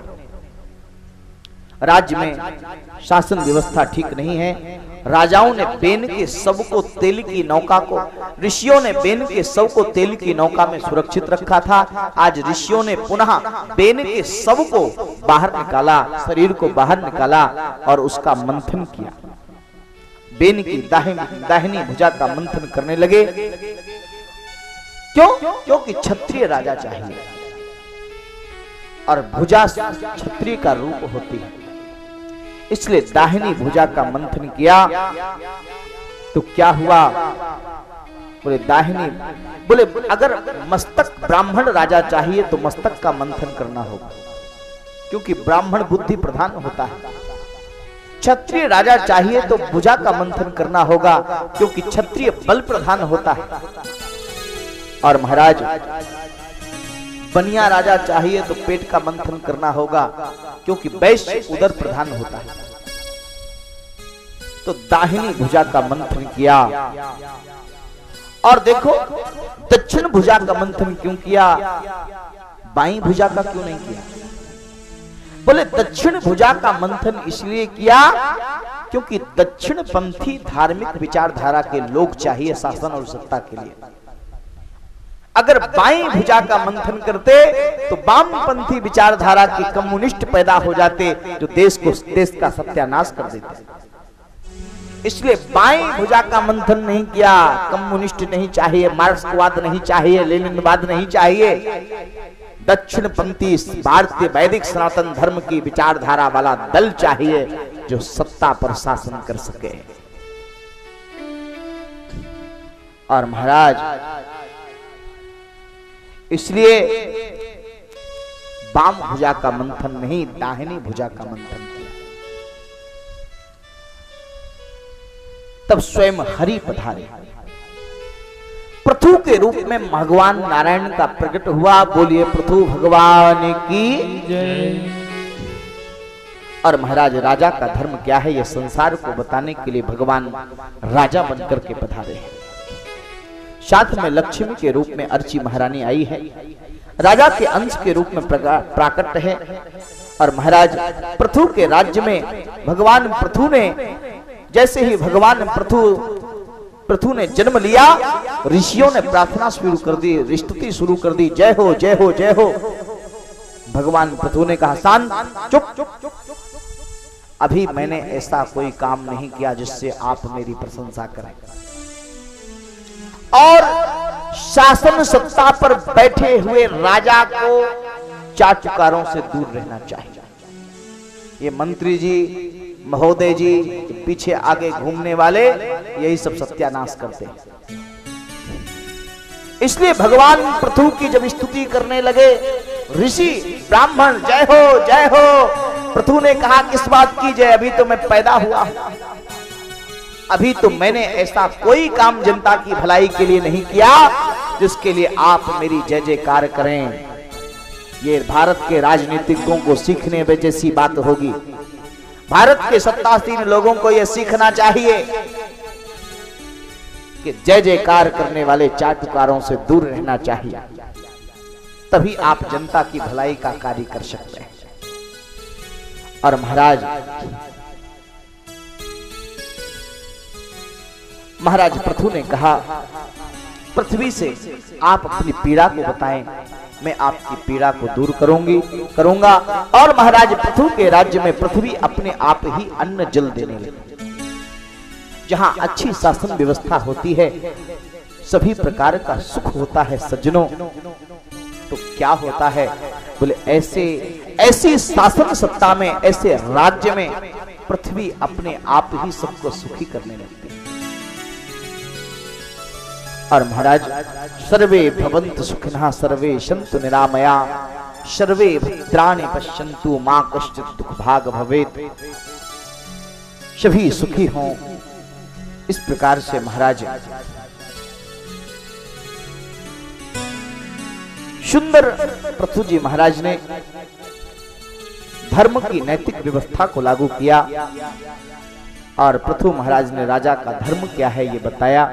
राज्य में शासन व्यवस्था ठीक नहीं है। राजाओं ने बेन के शव को तेल की नौका को, ऋषियों ने बेन के शव को तेल की नौका में सुरक्षित रखा था। आज ऋषियों ने पुनः बेन के शव को बाहर निकाला, शरीर को बाहर निकाला और उसका मंथन किया। बेन की दाहिनी भुजा का मंथन करने लगे। क्यों? क्योंकि क्षत्रिय राजा चाहिए और भुजा क्षत्रिय का रूप होती है, इसलिए दाहिनी भुजा का मंथन किया। तो क्या हुआ? बोले दाहिनी, बोले अगर मस्तक ब्राह्मण राजा चाहिए तो मस्तक का मंथन करना होगा, क्योंकि ब्राह्मण बुद्धि प्रधान होता है। क्षत्रिय राजा चाहिए तो भुजा का मंथन करना होगा, क्योंकि क्षत्रिय बल प्रधान होता है। और महाराज बनिया राजा चाहिए तो पेट का मंथन करना होगा, क्योंकि वैश्य उदर प्रधान होता है। तो दाहिनी भुजा का मंथन किया। और देखो दक्षिण भुजा का मंथन क्यों किया, बाईं भुजा का क्यों नहीं किया? बोले दक्षिण भुजा का मंथन इसलिए किया क्योंकि दक्षिण पंथी धार्मिक विचारधारा के लोग चाहिए शासन और सत्ता के लिए। अगर बाईं भुजा का मंथन करते तो वामपंथी विचारधारा के कम्युनिस्ट पैदा हो जाते, जो देश का सत्यानाश कर देते। इसलिए बाईं भुजा का मंथन नहीं किया। कम्युनिस्ट नहीं चाहिए, मार्क्सवाद नहीं चाहिए, लेनिनवाद नहीं चाहिए। दक्षिण पंथी भारतीय वैदिक सनातन धर्म की विचारधारा वाला दल चाहिए, जो सत्ता पर शासन कर सके। और महाराज इसलिए वाम भुजा का मंथन नहीं, दाहिनी भुजा का मंथन किया। तब स्वयं हरि पधारे। पृथु के रूप में भगवान नारायण का प्रकट हुआ। बोलिए पृथु भगवान की जय। और महाराज राजा का धर्म क्या है, यह संसार को बताने के लिए भगवान राजा बनकर के पधारे हैं। साथ में लक्ष्मी के रूप में अर्ची महारानी आई है, राजा के अंश के रूप में प्राकट है। और महाराज पृथु के राज्य में भगवान पृथु ने, जैसे ही भगवान पृथु ने जन्म लिया, ऋषियों ने प्रार्थना शुरू कर दी, स्तुति शुरू कर दी, जय हो जय हो जय हो। भगवान पृथु ने कहा शांत, चुप, अभी मैंने ऐसा कोई काम नहीं किया जिससे आप मेरी प्रशंसा करें। और शासन सत्ता पर बैठे हुए राजा को चाटुकारों से दूर रहना चाहिए। ये मंत्री जी, महोदय जी, पीछे आगे घूमने वाले यही सब सत्यानाश करते हैं। इसलिए भगवान पृथु की जब स्तुति करने लगे ऋषि ब्राह्मण, जय हो जय हो। पृथु ने कहा किस बात की जय, अभी तो मैं पैदा हुआ, अभी तो मैंने ऐसा कोई काम जनता की भलाई के लिए नहीं किया जिसके लिए आप मेरी जय जयकार करें। ये भारत के राजनीतिज्ञों को सीखने में जैसी बात होगी। भारत के सत्तासीन लोगों को यह सीखना चाहिए कि जय जयकार करने वाले चाटुकारों से दूर रहना चाहिए, तभी आप जनता की भलाई का कार्य कर सकते हैं। और महाराज पृथु ने कहा, पृथ्वी से आप अपनी पीड़ा को बताएं, मैं आपकी पीड़ा को दूर करूंगा। और महाराज पृथु के राज्य में पृथ्वी अपने आप ही अन्न जल देने लगी। जहां अच्छी शासन व्यवस्था होती है, सभी प्रकार का सुख होता है सज्जनों। तो क्या होता है बोले, ऐसी शासन सत्ता में, ऐसे राज्य में पृथ्वी अपने आप ही सबको सुखी करने लगती है। और महाराज, सर्वे भवन्तु सुखिनः सर्वे सन्तु निरामया सर्वे भद्राणि पश्यन्तु मा कश्चित् दुःख भाग भवेत्। सभी सुखी हों, इस प्रकार से महाराज सुंदर पृथु जी महाराज ने धर्म की नैतिक व्यवस्था को लागू किया। और पृथु महाराज ने राजा का धर्म क्या है ये बताया।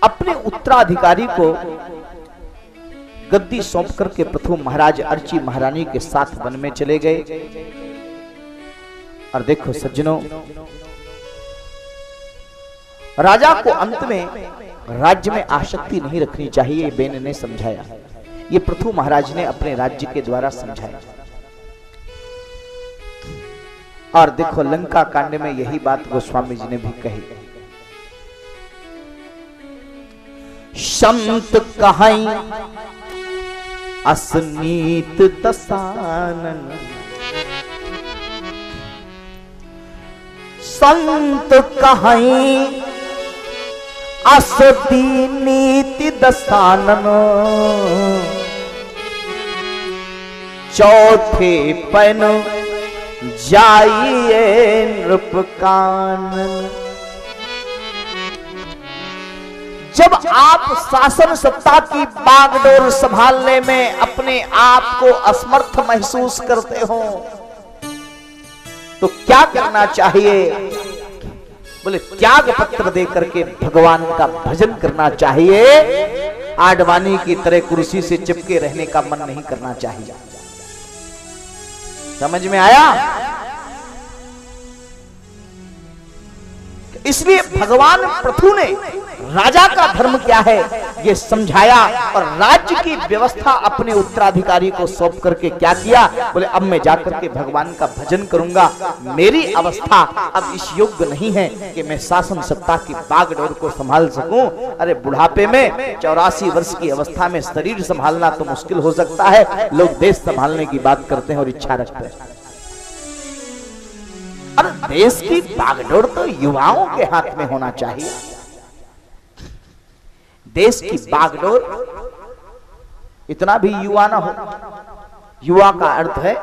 अपने उत्तराधिकारी को गद्दी सौंप करके पृथु महाराज अर्ची महारानी के साथ वन में चले गए। और देखो सज्जनों, राजा को अंत में राज्य में आसक्ति नहीं रखनी चाहिए, बेन ने समझाया। ये पृथु महाराज ने अपने राज्य के द्वारा समझाया। और देखो लंका कांड में यही बात गोस्वामी जी ने भी कही। संत कहाई असनीत दसानन, संत कहाई असती नीति दसानन, चौथे पैन जाइए नृप कानन। जब आप शासन सत्ता की बागडोर संभालने में अपने आप को असमर्थ महसूस करते हो तो क्या करना चाहिए बोले, त्याग पत्र दे करके भगवान का भजन करना चाहिए। आडवाणी की तरह कुर्सी से चिपके रहने का मन नहीं करना चाहिए। समझ में आया? इसलिए भगवान पृथु ने राजा का धर्म क्या है ये समझाया और राज्य की व्यवस्था अपने उत्तराधिकारी को सौंप करके क्या किया बोले, अब मैं जाकर के भगवान का भजन करूंगा। मेरी अवस्था अब इस योग्य नहीं है कि मैं शासन सत्ता की बागडोर को संभाल सकूं। अरे बुढ़ापे में 84 वर्ष की अवस्था में शरीर संभालना तो मुश्किल हो सकता है, लोग देश संभालने की बात करते हैं और इच्छा रखते हैं। और देश की बागडोर तो युवाओं के हाथ में होना चाहिए। देश की बागडोर इतना भी युवा ना हो। युवा का अर्थ है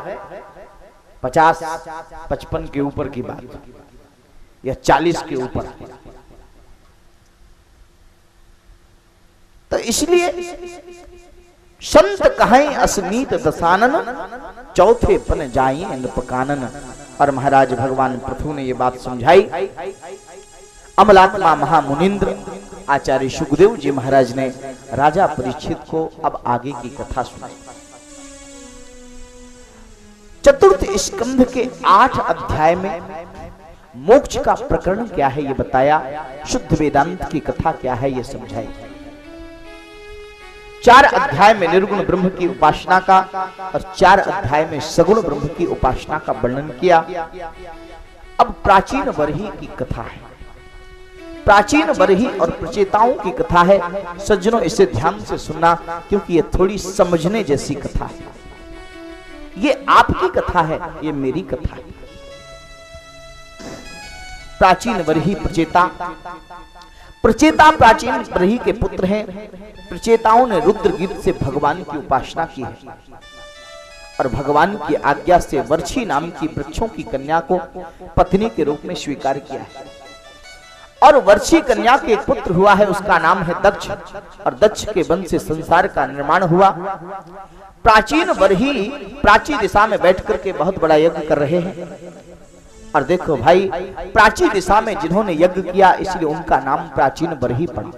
50-55 के ऊपर की बात या 40 के ऊपर। तो इसलिए संत कहें अस्मीत दसानन, चौथे पन जाइए नृपकानन। और महाराज भगवान पृथु ने ये बात समझाई। अमलात्मा महामुनिंद्र आचार्य सुखदेव जी महाराज ने राजा परीक्षित को अब आगे की कथा सुनाई। चतुर्थ स्कंध के 8 अध्याय में मोक्ष का प्रकरण क्या है ये बताया, शुद्ध वेदांत की कथा क्या है ये समझाई। 4 अध्याय में निर्गुण ब्रह्म की उपासना का और 4 अध्याय में सगुण ब्रह्म की उपासना का वर्णन किया। अब प्राचीन वरही की कथा है। प्राचीन बरही और प्रचेताओं की कथा है। सज्जनों, इसे ध्यान से सुनना, क्योंकि ये थोड़ी समझने जैसी कथा है। ये आपकी कथा है, ये मेरी कथा है। प्राचीन बरही प्रचेता, प्रचेता प्राचीन बरही के पुत्र हैं। प्रचेताओं ने रुद्र गीत से भगवान की उपासना की है और भगवान की आज्ञा से वर्षी नाम की वृक्षों की कन्या को पत्नी के रूप में स्वीकार किया है। और वर्षी कन्या के एक पुत्र हुआ है, उसका नाम है दक्ष, और दक्ष के वंश से संसार का निर्माण हुआ। प्राचीन बरही प्राची दिशा में बैठ करके बहुत बड़ा यज्ञ कर रहे हैं। और देखो भाई, प्राची दिशा में जिन्होंने यज्ञ किया, इसलिए उनका नाम प्राचीन बरही पड़ा।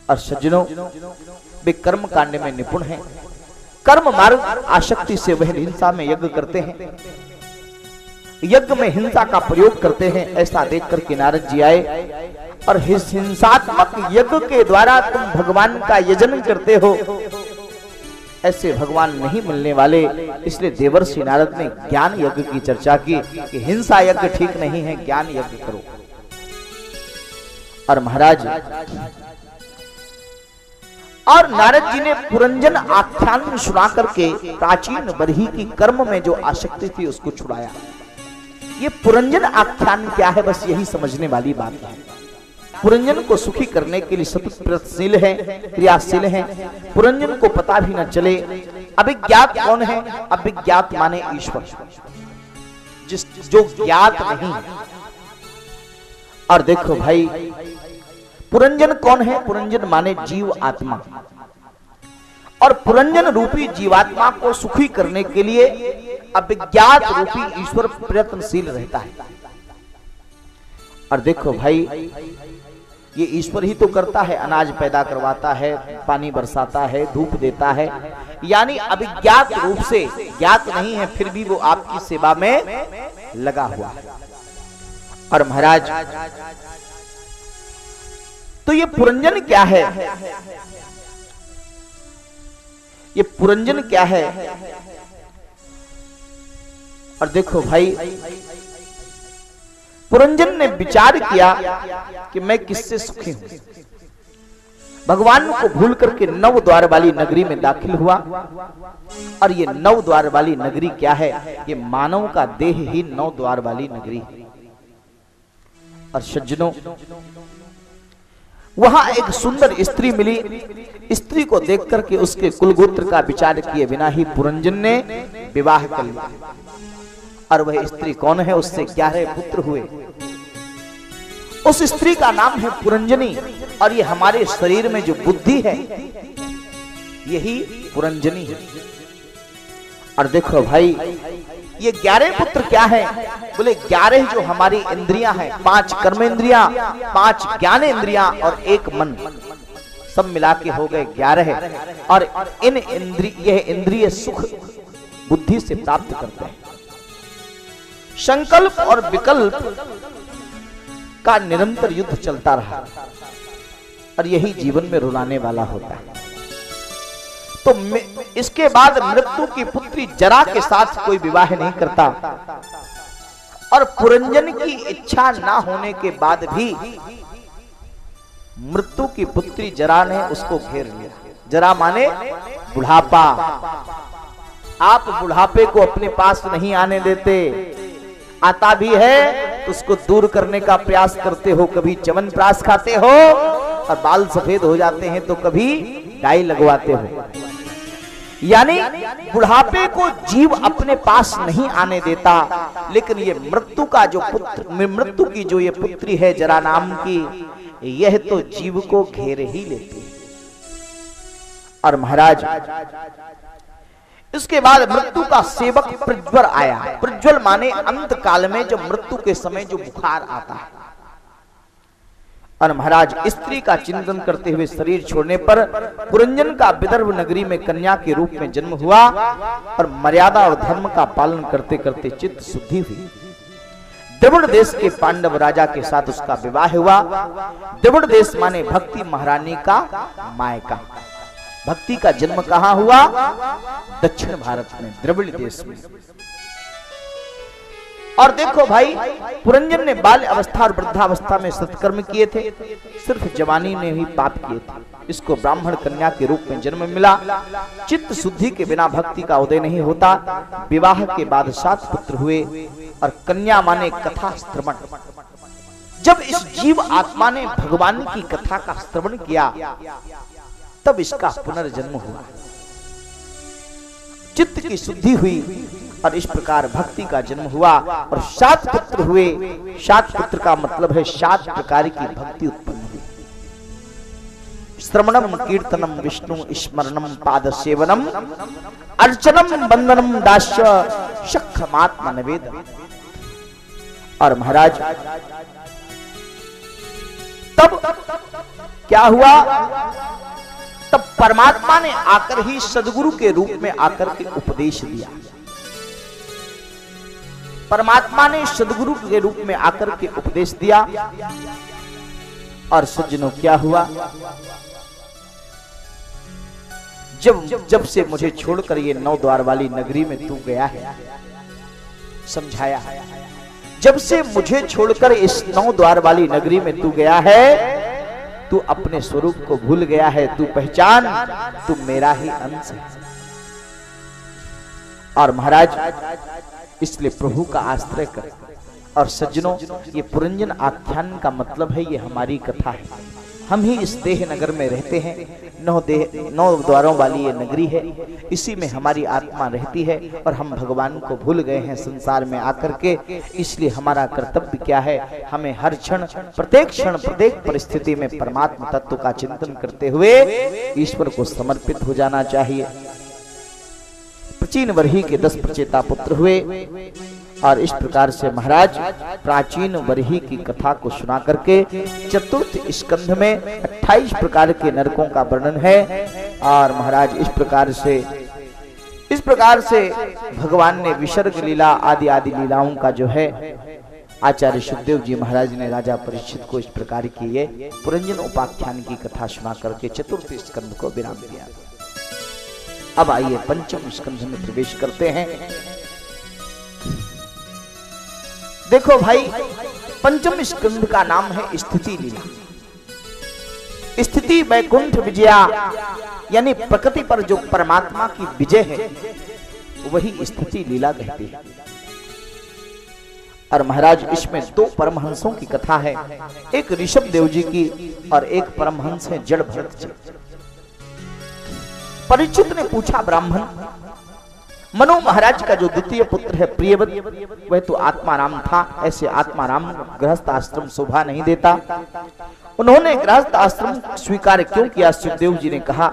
और सज्जनों, वे कर्म कांड में निपुण हैं। कर्म मार्ग आसक्ति से वह हिंसा में यज्ञ करते हैं, यज्ञ में हिंसा का प्रयोग करते हैं। ऐसा देखकर के नारद जी आए और हिंसात्मक यज्ञ के द्वारा तुम भगवान का यजन करते हो, ऐसे भगवान नहीं मिलने वाले। इसलिए देवर्षि नारद ने ज्ञान यज्ञ की चर्चा की कि हिंसा यज्ञ ठीक नहीं है, ज्ञान यज्ञ करो। और महाराज, और नारद जी ने पुरंजन आख्यान सुना करके प्राचीन बरही की कर्म में जो आसक्ति थी उसको छुड़ाया। ये पुरंजन आख्यान क्या है, बस यही समझने वाली बात है। पुरंजन को सुखी करने के लिए सतत प्रयत्नशील है, क्रियाशील है। पुरंजन को पता भी न चले। अभिज्ञात कौन है? अभिज्ञात माने ईश्वर, जो ज्ञात नहीं। और देखो भाई, पुरंजन कौन है? पुरंजन माने जीव आत्मा। और पुरंजन रूपी जीवात्मा को सुखी करने के लिए अभिज्ञात रूपी ईश्वर प्रयत्नशील रहता है। और देखो भाई, ये ईश्वर ही तो करता है, अनाज पैदा करवाता है, पानी बरसाता है, धूप देता है। यानी अभिज्ञात रूप से ज्ञात नहीं है, फिर भी वो आपकी सेवा में लगा हुआ है। और महाराज, तो ये पुरंजन क्या है? ये पुरंजन क्या है? और देखो भाई, पुरंजन ने विचार किया कि मैं किससे सुखी हूं। भगवान को भूल करके 9 द्वार वाली नगरी में दाखिल हुआ। और ये 9 द्वार वाली नगरी क्या है? ये मानव का देह ही 9 द्वार वाली नगरी है। और सज्जनों, वहां एक सुंदर स्त्री मिली। स्त्री को देख करके उसके कुलगोत्र का विचार किए बिना ही पुरंजन ने विवाह कर लिया। और वह स्त्री कौन है? उससे 11 पुत्र हुए। उस स्त्री का नाम है पुरंजनी। और ये हमारे शरीर में जो बुद्धि है, यही पुरंजनी है। और देखो भाई, ये 11 पुत्र क्या है? बोले 11 जो हमारी इंद्रियां हैं, 5 कर्मेंद्रियां, 5 ज्ञानेंद्रियां और 1 मन, सब मिला के हो गए 11। और इन इंद्रिय सुख बुद्धि से प्राप्त करते हैं। संकल्प और विकल्प का निरंतर युद्ध चलता रहा, और यही जीवन में रुलाने वाला होता है। तो इसके बाद मृत्यु की पुत्री जरा के साथ कोई विवाह नहीं करता। और पुरंजन की इच्छा ना होने के बाद भी मृत्यु की पुत्री जरा ने उसको घेर लिया। जरा माने बुढ़ापा। आप बुढ़ापे को अपने पास नहीं आने देते, आता भी है तो उसको दूर करने का प्रयास करते हो। कभी च्यवनप्राश खाते हो और बाल सफेद हो जाते हैं, तो कभी डाई लगवाते हो। यानी बुढ़ापे को जीव अपने पास नहीं आने देता। लेकिन ये मृत्यु का जो पुत्र, मृत्यु की जो ये पुत्री है जरा नाम की, यह तो जीव को घेर ही लेती है। और महाराज, इसके बाद मृत्यु का सेवक प्रज्वल आया। प्रज्वल माने अंत काल में जब मृत्यु के समय जो बुखार आता है। और महाराज, स्त्री का चिंतन करते हुए शरीर छोड़ने पर पुरंजन का विदर्भ नगरी में कन्या के रूप में जन्म हुआ। और मर्यादा और धर्म का पालन करते करते चित्त शुद्धि हुई। द्रविड़ देश के पांडव राजा के साथ उसका विवाह हुआ। द्रविड़ देश माने भक्ति महारानी का मायका। भक्ति का जन्म कहां हुआ? दक्षिण भारत में, द्रविड़ देश में। और देखो भाई, पुरंजन ने बाल्य अवस्था और वृद्धावस्था में सत्कर्म किए थे, सिर्फ जवानी में ही पाप किए थे। इसको ब्राह्मण कन्या के रूप में जन्म मिला। चित्त शुद्धि के बिना भक्ति का उदय नहीं होता। विवाह के बाद 7 पुत्र हुए और कन्या माने कथा श्रवण। जब इस जीव आत्मा ने भगवान की कथा का श्रवण किया, तब इसका पुनर्जन्म हुआ, चित्त की शुद्धि हुई और इस प्रकार भक्ति का जन्म हुआ और 7 पुत्र हुए। 7 पुत्र का मतलब है 7 प्रकार की भक्ति उत्पन्न हुई। श्रवणम कीर्तनम विष्णु स्मरणम पाद सेवनम अर्चनम बंदनम दास्य शखमात्म निवेदन। और महाराज तब क्या हुआ? तब परमात्मा ने आकर ही सदगुरु के रूप में आकर के उपदेश दिया। परमात्मा ने सदगुरु के रूप में आकर के उपदेश दिया। और सज्जनों क्या हुआ? जब से मुझे छोड़कर ये 9 द्वार वाली नगरी में तू गया है, समझाया, जब से मुझे छोड़कर इस 9 द्वार वाली नगरी में तू गया है, तू अपने स्वरूप को भूल गया है। तू पहचान, तू मेरा ही अंश है। और महाराज इसलिए प्रभु का आश्रय कर। और सज्जनों, ये पुरंजन आख्यान का मतलब है, ये हमारी कथा है। हम ही इस देह नगर में रहते हैं। 9 द्वारों वाली ये नगरी है, इसी में हमारी आत्मा रहती है और हम भगवान को भूल गए हैं संसार में आकर के। इसलिए हमारा कर्तव्य क्या है? हमें हर क्षण, प्रत्येक परिस्थिति में परमात्मा तत्व का चिंतन करते हुए ईश्वर को समर्पित हो जाना चाहिए। प्राचीन वर्ही के 10 प्रचेता पुत्र हुए और इस प्रकार से महाराज प्राचीन वर्ही की कथा को सुना करके चतुर्थ स्कंध में 28 प्रकार के नरकों का वर्णन है। और महाराज इस प्रकार से भगवान ने विसर्ग लीला आदि लीलाओं का जो है आचार्य सुखदेव जी महाराज ने राजा परीक्षित को इस प्रकार की ये पुरंजन उपाख्यान की कथा सुना करके चतुर्थ स्कंध को विराम दिया। अब आइए पंचम स्कंध में प्रवेश करते हैं। देखो भाई, पंचम स्कंध का नाम है स्थिति लीला। स्थिति वैकुंठ विजया, यानी प्रकृति पर जो परमात्मा की विजय है वही स्थिति लीला कहती है। और महाराज इसमें 2 परमहंसों की कथा है, एक ऋषभ देव जी की और एक परमहंस है जड़ भरत जी। परीक्षित ने पूछा, ब्राह्मण मनु महाराज का जो द्वितीय पुत्र है प्रियव्रत, वह तो आत्माराम था। ऐसे आत्माराम गृहस्थ आश्रम शोभा नहीं देता। उन्होंने गृहस्थ आश्रम स्वीकार क्यों किया? सुखदेव जी ने कहा,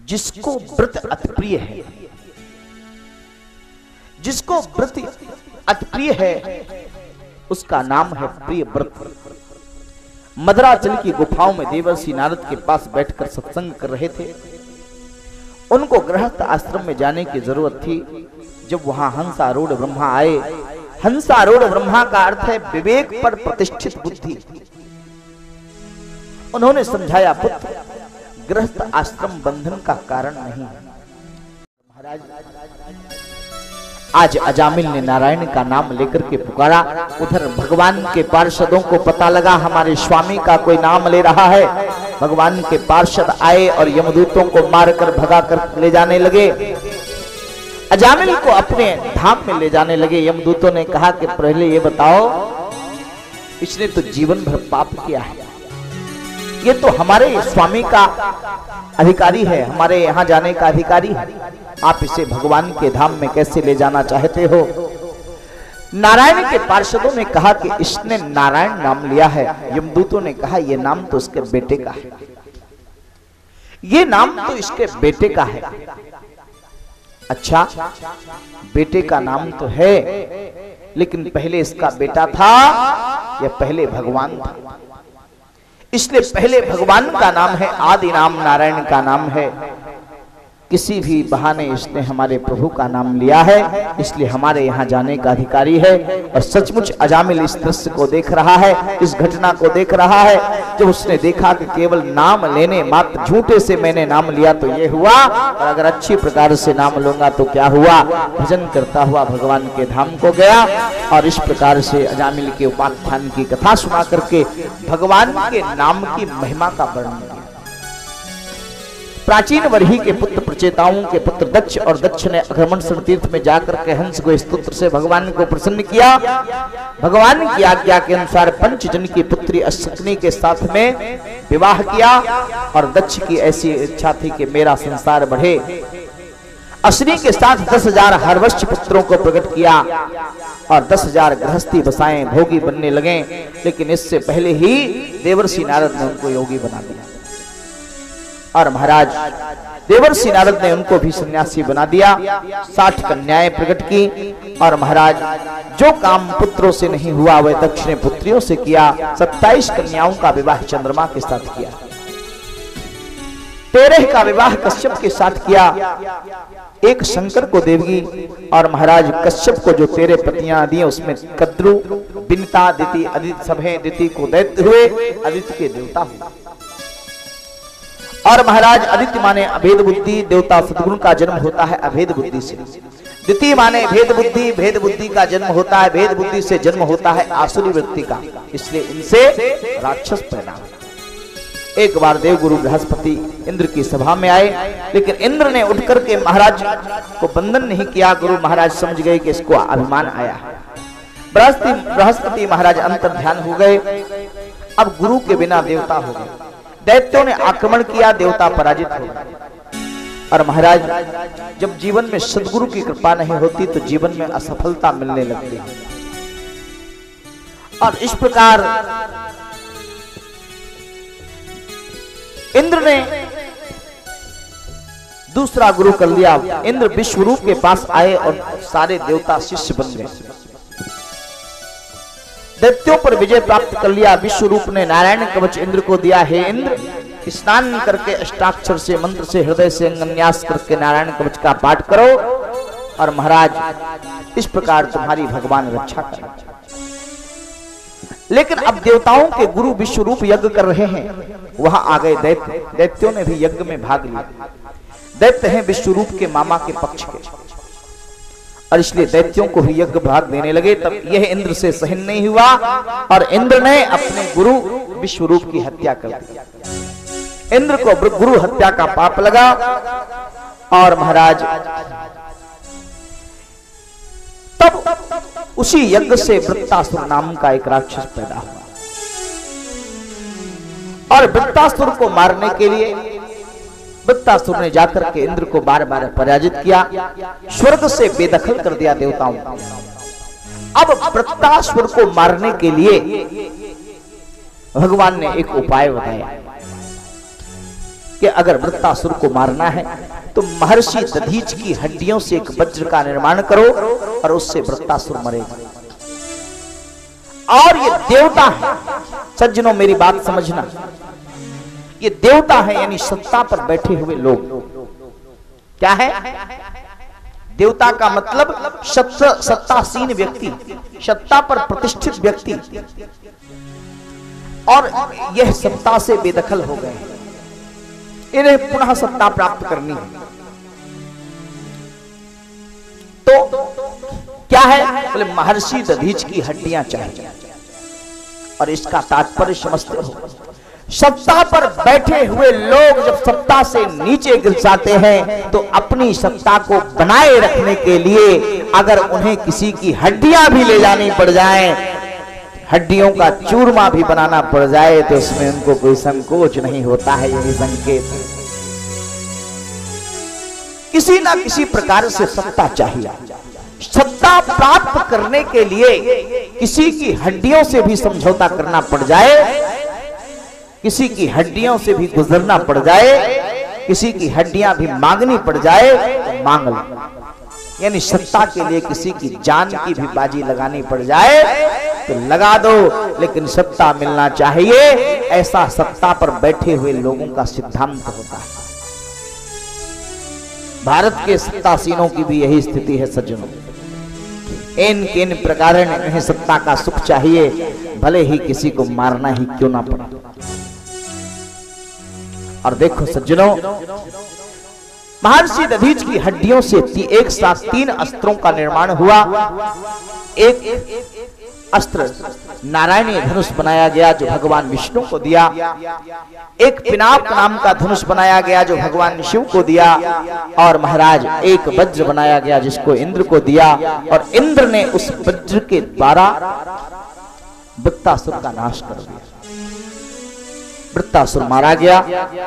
जिसको व्रत अति प्रिय है, जिसको व्रत अति प्रिय है उसका नाम है प्रिय व्रत। मदराचल की गुफाओं में देवर्षि नारद के पास बैठकर सत्संग कर रहे थे। उनको गृहस्थ आश्रम में जाने की जरूरत थी। जब वहां हंसारूढ़ ब्रह्मा आए, हंसारूढ़ ब्रह्मा का अर्थ है विवेक पर प्रतिष्ठित बुद्धि। उन्होंने समझाया, पुत्र गृहस्थ आश्रम बंधन का कारण नहीं है। महाराज आज अजामिल ने नारायण का नाम लेकर के पुकारा। उधर भगवान के पार्षदों को पता लगा हमारे स्वामी का कोई नाम ले रहा है। भगवान के पार्षद आए और यमदूतों को मारकर भगाकर ले जाने लगे। अजामिल को अपने धाम में ले जाने लगे। यमदूतों ने कहा कि पहले ये बताओ, इसने तो जीवन भर पाप किया है, ये तो हमारे स्वामी का अधिकारी है, हमारे यहाँ जाने का अधिकारी है। आप इसे भगवान के धाम में कैसे ले जाना चाहते हो? नारायण के पार्षदों ने कहा कि इसने नारायण नाम लिया है। यमदूतों ने कहा, यह नाम तो इसके बेटे का है, ये नाम तो इसके बेटे का है। अच्छा, बेटे का नाम तो है, लेकिन पहले इसका बेटा था या पहले भगवान था? इसलिए पहले भगवान का नाम है, आदि नाम नारायण का नाम है। किसी भी बहाने इसने हमारे प्रभु का नाम लिया है, इसलिए हमारे यहाँ जाने का अधिकारी है। और सचमुच अजामिल इस दृश्य को देख रहा है, इस घटना को देख रहा है। जब उसने देखा कि केवल नाम लेने मात्र झूठे से मैंने नाम लिया तो ये हुआ, और अगर अच्छी प्रकार से नाम लूंगा तो क्या हुआ, भजन करता हुआ भगवान के धाम को गया। और इस प्रकार से अजामिल के उपाख्यान की कथा सुना करके भगवान के नाम की महिमा का वर्णन किया। प्राचीन वर्ही के पुत्र प्रचेताओं के पुत्र दक्ष, और दक्ष ने अघर्मण तीर्थ में जाकर के हंस को स्तोत्र से भगवान को प्रसन्न किया। भगवान की आज्ञा के अनुसार पंचजन की पुत्री अश्विनी के साथ में विवाह किया। और दक्ष की ऐसी इच्छा थी कि मेरा संसार बढ़े। अश्विनी के साथ 10,000 हरवश्य पुत्रों को प्रकट किया और 10,000 गृहस्थी बसाएं भोगी बनने लगे। लेकिन इससे पहले ही देवर्षि नारद ने उनको योगी बना दिया, और महाराज देवर्षि नारद ने उनको भी सन्यासी बना दिया। 60 कन्याएं प्रकट की, और महाराज जो काम पुत्रों से नहीं हुआ वह दक्ष ने पुत्रियों से किया। 27 कन्याओं का विवाह चंद्रमा के साथ किया, 13 का विवाह कश्यप के साथ किया, एक शंकर को देवगी। और महाराज कश्यप को जो 13 पत्नियां दी उसमें कद्रु, बिनता, दिति, अदिति सब हैं। दिति को दैत्य हुए, अदिति के देवता हुए। और महाराज अदिति माने अभेद बुद्धि, देवता सद्गुण का जन्म होता है अभेद बुद्धि से। दिति माने भेद बुद्धि, भेद बुद्धि का जन्म होता है, भेद बुद्धि से जन्म होता है आसुरी वृत्ति का, इसलिए इनसे राक्षस पैदा हुआ। एक बार देवगुरु बृहस्पति इंद्र की सभा में आए, लेकिन इंद्र ने उठकर के महाराज को बंधन नहीं किया। गुरु महाराज समझ गए कि इसको अभिमान आया है। बृहस्पति महाराज अंतर ध्यान हो गए। अब गुरु के बिना देवता हो गए। दैत्यों ने आक्रमण किया, देवता पराजित हो गए। और महाराज जब जीवन में सद्गुरु की कृपा नहीं होती तो जीवन में असफलता मिलने लगती है। और इस प्रकार इंद्र ने दूसरा गुरु कर लिया। इंद्र विश्वरूप के पास आए और सारे देवता शिष्य बन गए। दैत्यों पर विजय प्राप्त कर लिया। विश्वरूप ने नारायण कवच इंद्र को दिया। हे इंद्र, स्नान करके अष्टाक्षर से मंत्र से हृदय से अंगन्यास करके नारायण कवच का पाठ करो, और महाराज इस प्रकार तुम्हारी भगवान रक्षा करें। लेकिन अब देवताओं के गुरु विश्वरूप यज्ञ कर रहे हैं, वहां आ गए दैत्य। दैत्यों ने भी यज्ञ में भाग लिया। दैत्य हैं विश्वरूप के मामा के पक्ष के, और इसलिए दैत्यों को भी यज्ञ भाग देने लगे। तब यह इंद्र से सहन नहीं हुआ, और इंद्र ने अपने गुरु विश्वरूप की हत्या कर दी। इंद्र को गुरु हत्या का पाप लगा, और महाराज तब उसी यज्ञ से वृत्तासुर नाम का एक राक्षस पैदा हुआ। और वृत्तासुर को मारने के लिए वृत्तासुर ने जाकर के इंद्र को बार बार पराजित किया, स्वर्ग से बेदखल कर दिया देवताओं को। अब वृत्तासुर को मारने के लिए भगवान ने एक उपाय बताया कि अगर वृत्तासुर को मारना है तो महर्षि दधीच की हड्डियों से एक वज्र का निर्माण करो और उससे वृत्तासुर मरेगा। और ये देवता है, सज्जनों मेरी बात समझना, ये देवता है, यानी सत्ता पर बैठे हुए लोग। क्या है देवता का मतलब? सत्तासीन व्यक्ति, सत्ता पर प्रतिष्ठित व्यक्ति, और यह सत्ता से बेदखल हो गए। इन्हें पुनः सत्ता प्राप्त करनी है। तो क्या है? बोले महर्षि दधीच की हड्डियां चाहिए। और इसका तात्पर्य समझते हो, सत्ता पर बैठे हुए लोग जब सत्ता से नीचे गिर जाते हैं तो अपनी सत्ता को बनाए रखने के लिए अगर उन्हें किसी की हड्डियां भी ले जानी पड़ जाएं, हड्डियों का चूरमा भी बनाना पड़ जाए, तो इसमें उनको कोई संकोच नहीं होता है। यही संकेत किसी ना किसी प्रकार से सत्ता चाहिए। सत्ता प्राप्त करने के लिए किसी की हड्डियों से भी समझौता करना पड़ जाए, किसी की हड्डियों से भी गुजरना पड़ जाए, किसी की हड्डियां भी मांगनी पड़ जाए तो मांग लो। यानी सत्ता के लिए किसी की जान की भी बाजी लगानी पड़ जाए तो लगा दो, लेकिन सत्ता मिलना चाहिए। ऐसा सत्ता पर बैठे हुए लोगों का सिद्धांत होता है। भारत के सत्तासीनों की भी यही स्थिति है सज्जनों। इन प्रकार इन्हें सत्ता का सुख चाहिए, भले ही किसी को मारना ही क्यों ना पड़े। और देखो सज्जनों, महर्षि दधीच की हड्डियों से एक साथ 3 अस्त्रों का निर्माण हुआ। एक अस्त्र नारायणी धनुष बनाया गया जो भगवान विष्णु को दिया, एक पिनाक नाम का धनुष बनाया गया जो भगवान शिव को दिया, और महाराज एक वज्र बनाया गया जिसको इंद्र को दिया। और इंद्र ने उस वज्र के द्वारा वृत्तासुर का नाश कर दिया। वृत्तासुर मारा गया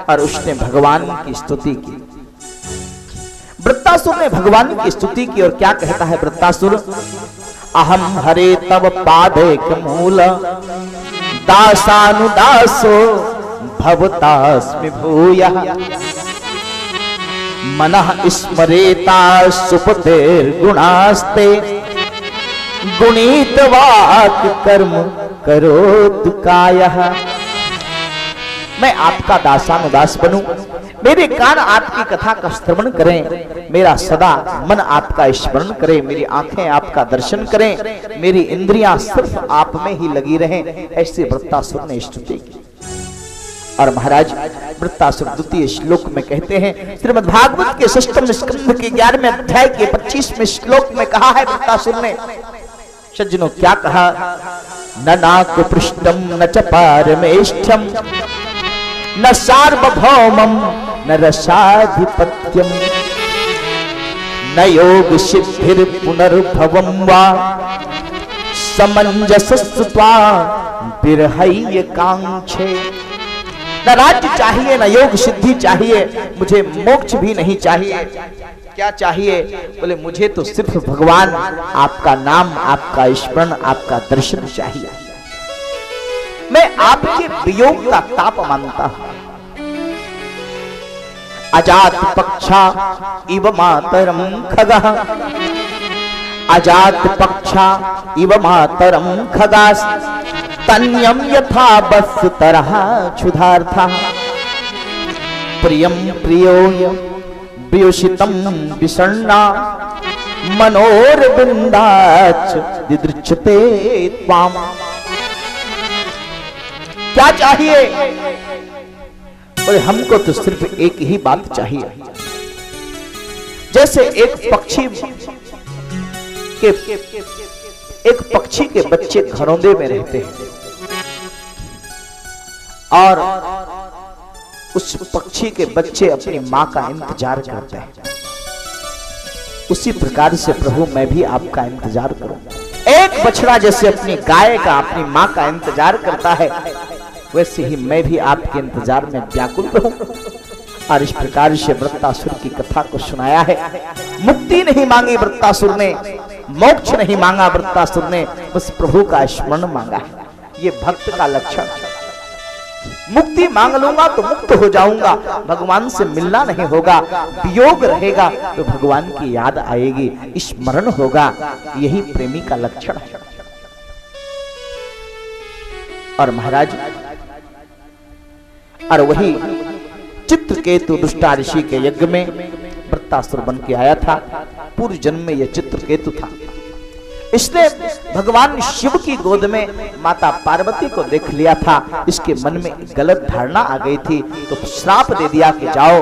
और उसने भगवान की स्तुति की। वृत्तासुर ने भगवान की स्तुति की और क्या कहता है वृत्तासुर? अहम हरे तव पादेक मूल दासानुदासो भवतास्मि भूयः मनः स्मरेता सुपतेर्गुणास्ते गुणीत वाक् कर्म करोतु कायः। मैं आपका दासानुदास बनूं, मेरे कान आपकी कथा का श्रवण करें, मेरा सदा मन आपका स्मरण करे, मेरी आंखें आपका दर्शन करें, मेरी इंद्रियां सिर्फ आप में ही लगी रहें। ऐसे वृत्तासुर ने स्तुति की। और महाराज वृत्तासुर द्वितीय श्लोक में कहते हैं, श्रीमद् भागवत के 6वें स्कंध के 11वें अध्याय के 25वें श्लोक में कहा है वृत्तासुर ने, सज्जनों क्या कहा? न नाक पृष्ठम न च पारमेष्ठ्यम न सार्वभौमम न रसाधिपत्यम न योग सिद्धिर पुनर्भवम वा समंजसस्त्वा बिरहय्य कांक्षे। न राज्य चाहिए, न योग सिद्धि चाहिए, मुझे मोक्ष भी नहीं चाहिए। क्या चाहिए? बोले मुझे तो सिर्फ भगवान आपका नाम, आपका स्मरण, आपका दर्शन चाहिए। मैं आपके वियोग का ताप मानता हूं। अजात पक्षा इव मातरम खगः अजात पक्षा इव मातरम खगास तन्यम यथा बस तरह क्षुधार्था प्रियम प्रियोय व्युषितम विषण्णा मनोरविंदाच दिदृच्छते त्वाम। क्या चाहिए? बोले हमको तो सिर्फ एक ही बात चाहिए। जैसे एक पक्षी के बच्चे घरौंदे में रहते हैं और उस पक्षी के बच्चे अपनी मां का इंतजार करते हैं, उसी प्रकार से प्रभु मैं भी आपका इंतजार करूंगा। एक बछड़ा जैसे अपनी गाय का, अपनी मां का इंतजार करता है, वैसे ही मैं भी आपके इंतजार में व्याकुल रहूं। और इस प्रकार से वृत्तासुर की कथा को सुनाया है। मुक्ति नहीं मांगी वृत्तासुर ने, मोक्ष नहीं मांगा वृत्तासुर ने, बस प्रभु का स्मरण मांगा है। ये भक्त का लक्षण। मुक्ति मांग लूंगा तो मुक्त हो जाऊंगा, भगवान से मिलना नहीं होगा, वियोग रहेगा तो भगवान की याद आएगी, स्मरण होगा। यही प्रेमी का लक्षण है। और महाराज और वही चित्रकेतु दुष्टा ऋषि के यज्ञ में वृत्तासुर बन के आया था। पूर्व जन्म में यह चित्रकेतु था। इसने भगवान शिव की गोद में माता पार्वती को देख लिया था। इसके मन में गलत धारणा आ गई थी, तो श्राप दे दिया कि जाओ,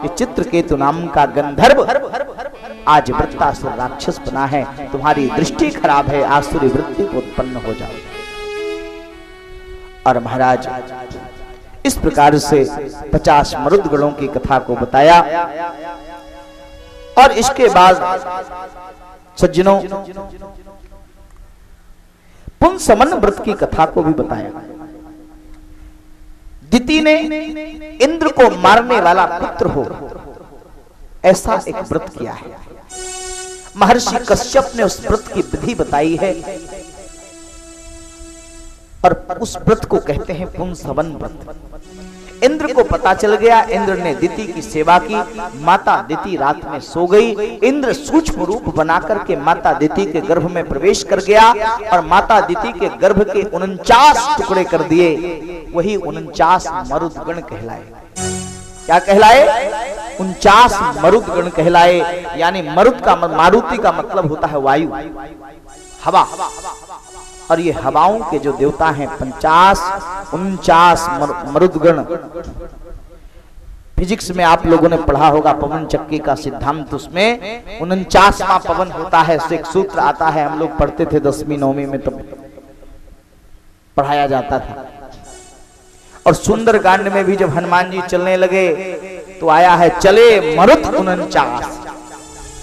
ये चित्रकेतु नाम का गंधर्व आज वृत्तासुर राक्षस बना है, तुम्हारी दृष्टि खराब है, आसुरी वृत्ति को उत्पन्न हो जाओ। और महाराज इस प्रकार से 50 मरुदगणों की कथा को बताया। और इसके बाद सज्जनों पुंसवन व्रत की कथा को भी बताया। दिति ने इंद्र को मारने वाला पुत्र हो, ऐसा एक व्रत किया है। महर्षि कश्यप ने उस व्रत की विधि बताई है और उस व्रत को कहते हैं पुंसवन व्रत। इंद्र को पता चल गया, इंद्र ने दिति की सेवा की। माता दिति रात में सो गई। इंद्र सूक्ष्म रूप बनाकर के माता दिति के गर्भ में प्रवेश कर गया और माता दिति के गर्भ के 49 टुकड़े कर दिए। वही 49 मरुदगण कहलाए। क्या कहलाए? 49 मरुदगण कहलाए। यानी मरुद का मारुति का मतलब होता है वायु, हवा। और ये हवाओं के जो देवता हैं 49 मरुदगण। फिजिक्स में आप लोगों ने पढ़ा होगा पवन चक्की का सिद्धांत, उसमें 49वां पवन होता है। उससे एक सूत्र आता है, हम लोग पढ़ते थे 10वीं 9वीं में, तब पढ़ाया जाता था। और सुंदरकांड में भी जब हनुमान जी चलने लगे तो आया है चले मरुत 49